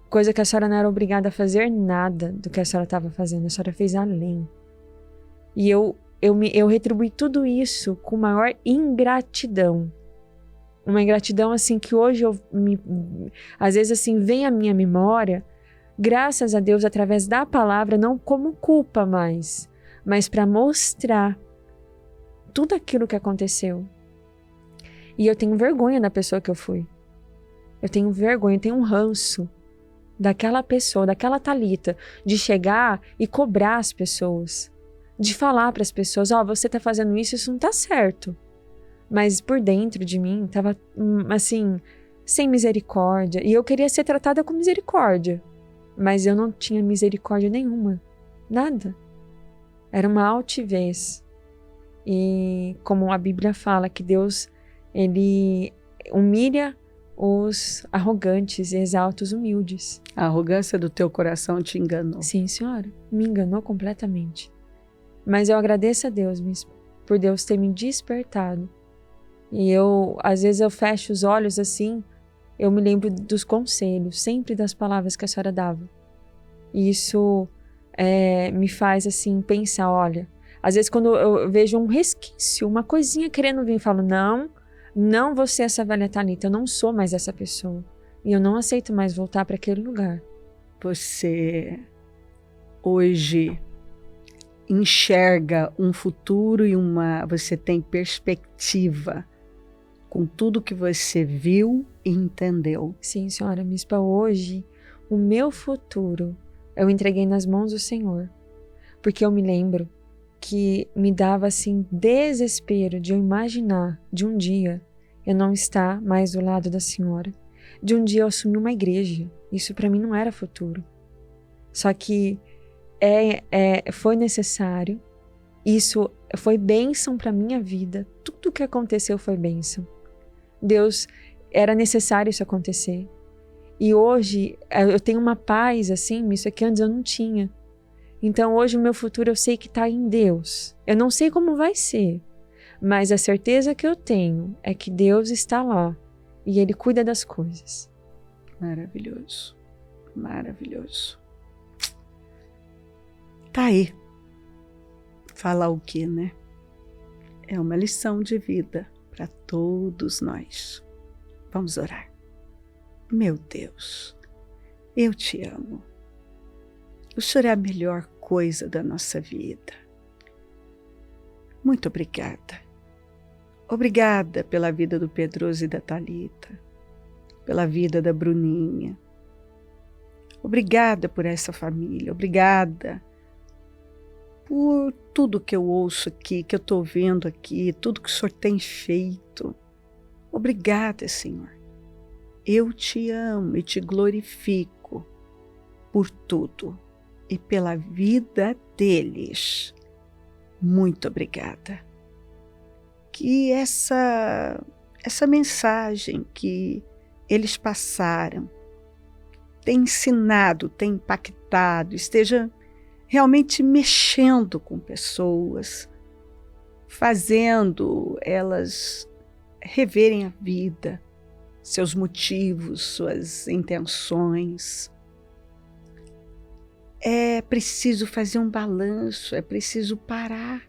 Coisa que a senhora não era obrigada a fazer nada do que a senhora estava fazendo, a senhora fez além. E eu retribuí tudo isso com maior ingratidão. Uma ingratidão assim que hoje às vezes assim vem à minha memória, graças a Deus através da palavra, não como culpa mais, mas para mostrar tudo aquilo que aconteceu. E eu tenho vergonha da pessoa que eu fui. Eu tenho vergonha, eu tenho um ranço daquela pessoa, daquela Thalita, de chegar e cobrar as pessoas, de falar para as pessoas, você tá fazendo isso não tá certo. Mas por dentro de mim tava assim, sem misericórdia, e eu queria ser tratada com misericórdia, mas eu não tinha misericórdia nenhuma, nada. Era uma altivez. E como a Bíblia fala que Deus, Ele humilha os arrogantes e exalta os humildes. A arrogância do teu coração te enganou. Sim, senhora. Me enganou completamente. Mas eu agradeço a Deus, por Deus ter me despertado. E às vezes eu fecho os olhos assim, eu me lembro dos conselhos, sempre das palavras que a senhora dava. E isso me faz assim pensar, olha, às vezes quando eu vejo um resquício, uma coisinha querendo vir, eu falo, não vou ser essa velha Thalita, eu não sou mais essa pessoa. E eu não aceito mais voltar para aquele lugar. Você hoje enxerga um futuro e você tem perspectiva com tudo que você viu e entendeu. Sim, senhora Bispa, hoje o meu futuro eu entreguei nas mãos do Senhor. Porque eu me lembro que me dava assim desespero de eu imaginar de um dia eu não estar mais do lado da senhora, de um dia eu assumir uma igreja. Isso para mim não era futuro. Só que foi necessário, isso foi bênção para minha vida, tudo que aconteceu foi bênção. Deus, era necessário isso acontecer. E hoje eu tenho uma paz assim, isso aqui antes eu não tinha. Então hoje o meu futuro eu sei que está em Deus. Eu não sei como vai ser, mas a certeza que eu tenho é que Deus está lá e Ele cuida das coisas. Maravilhoso, maravilhoso. Tá aí. Falar o quê, né? É uma lição de vida para todos nós. Vamos orar. Meu Deus, eu te amo. O Senhor é a melhor coisa da nossa vida. Muito obrigada. Obrigada pela vida do Pedroso e da Thalita, pela vida da Bruninha. Obrigada por essa família, obrigada por tudo que eu ouço aqui, que eu estou vendo aqui, tudo que o Senhor tem feito. Obrigada, Senhor. Eu te amo e te glorifico por tudo e pela vida deles. Muito obrigada. Que essa mensagem que eles passaram tenha ensinado, tenha impactado, esteja realmente mexendo com pessoas, fazendo elas reverem a vida, seus motivos, suas intenções. É preciso fazer um balanço, é preciso parar.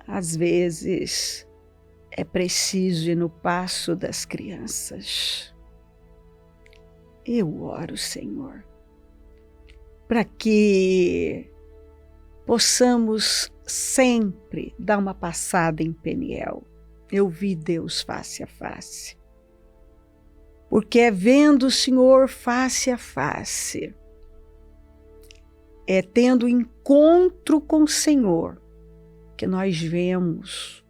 Às vezes, é preciso ir no passo das crianças. Eu oro, Senhor, para que possamos sempre dar uma passada em Peniel. Eu vi Deus face a face. Porque é vendo o Senhor face a face, é tendo encontro com o Senhor, que nós vemos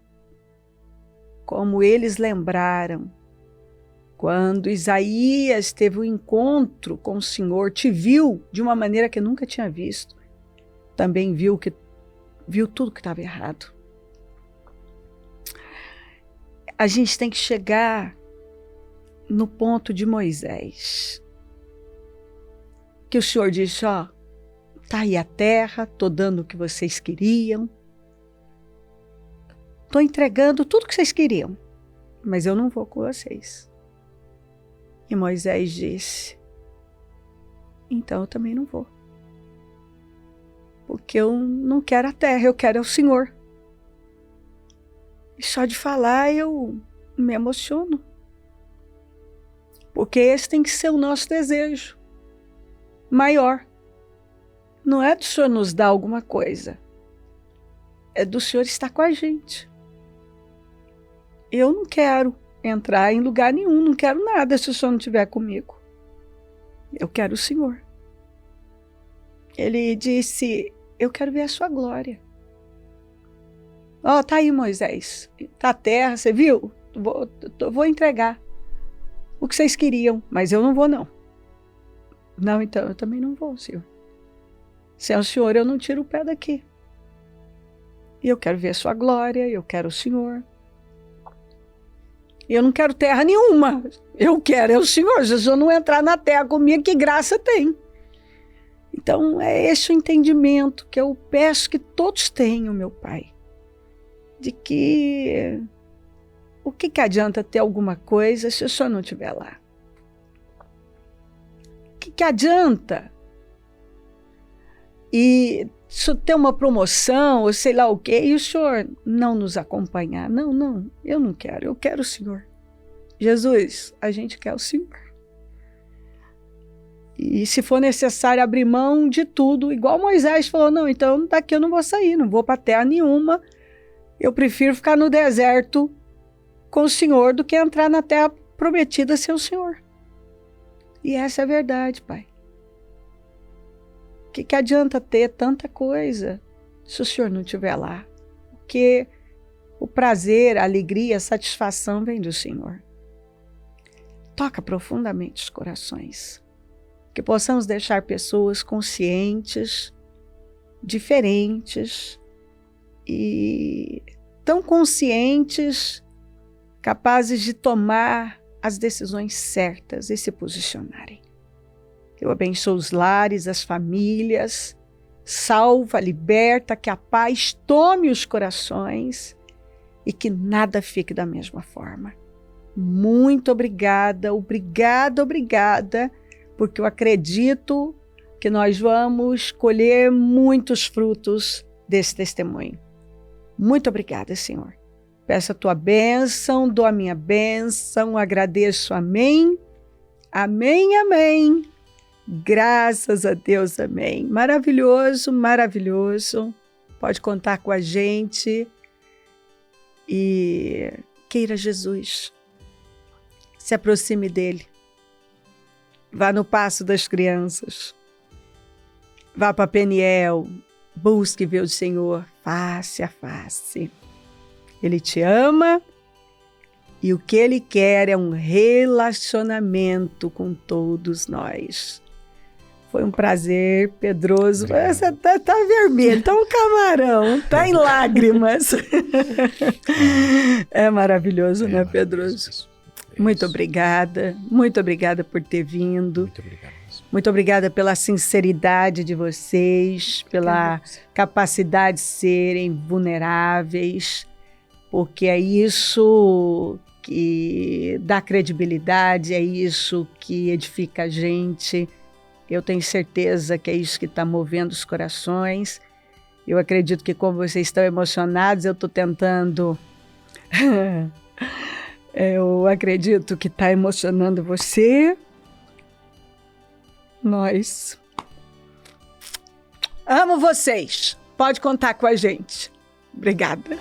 como eles lembraram. Quando Isaías teve um encontro com o Senhor, te viu de uma maneira que nunca tinha visto. Também viu tudo que estava errado. A gente tem que chegar no ponto de Moisés, que o Senhor disse, ó, tá aí a terra, tô dando o que vocês queriam, tô entregando tudo que vocês queriam, mas eu não vou com vocês. E Moisés disse, então eu também não vou, porque eu não quero a terra, eu quero o Senhor. E só de falar eu me emociono, porque esse tem que ser o nosso desejo maior. Não é do Senhor nos dar alguma coisa, é do Senhor estar com a gente. Eu não quero entrar em lugar nenhum, não quero nada se o Senhor não estiver comigo. Eu quero o Senhor. Ele disse, eu quero ver a sua glória. Ó, tá aí Moisés, tá a terra, você viu? Vou entregar o que vocês queriam, mas eu não vou não. Não, então eu também não vou, Senhor. Se é o Senhor, eu não tiro o pé daqui. E eu quero ver a sua glória, eu quero o Senhor. Eu não quero terra nenhuma. Eu quero é o Senhor. Se o Senhor não entrar na terra comigo, que graça tem? Então, é esse o entendimento que eu peço que todos tenham, meu Pai. De que o que adianta ter alguma coisa se o Senhor não estiver lá? O que adianta? E se ter uma promoção, ou sei lá o quê, e o Senhor não nos acompanhar. Não, eu não quero, eu quero o Senhor. Jesus, a gente quer o Senhor. E se for necessário abrir mão de tudo, igual Moisés falou, não, então daqui eu não vou sair, não vou para terra nenhuma, eu prefiro ficar no deserto com o Senhor do que entrar na terra prometida sem o Senhor. E essa é a verdade, Pai. O que adianta ter tanta coisa se o Senhor não estiver lá? Porque o prazer, a alegria, a satisfação vem do Senhor. Toca profundamente os corações. Que possamos deixar pessoas conscientes, diferentes e tão conscientes, capazes de tomar as decisões certas e se posicionarem. Eu abençoo os lares, as famílias, salva, liberta, que a paz tome os corações e que nada fique da mesma forma. Muito obrigada, obrigada, porque eu acredito que nós vamos colher muitos frutos desse testemunho. Muito obrigada, Senhor. Peço a tua bênção, dou a minha bênção, agradeço, amém, amém, amém. Graças a Deus, amém. Maravilhoso, maravilhoso. Pode contar com a gente. E queira Jesus. Se aproxime dele. Vá no passo das crianças. Vá para Peniel. Busque ver o Senhor face a face. Ele te ama. E o que ele quer é um relacionamento com todos nós. Foi um prazer, Pedroso. Obrigado. Você tá vermelho, tá um camarão, tá em lágrimas. É maravilhoso, né, Pedroso? Isso. Muito obrigada por ter vindo. Muito obrigado. Muito obrigada pela sinceridade de vocês, pela capacidade de serem vulneráveis, porque é isso que dá credibilidade, é isso que edifica a gente. Eu tenho certeza que é isso que está movendo os corações. Eu acredito que, como vocês estão emocionados, eu estou tentando... Eu acredito que está emocionando você. Nós. Amo vocês. Pode contar com a gente. Obrigada.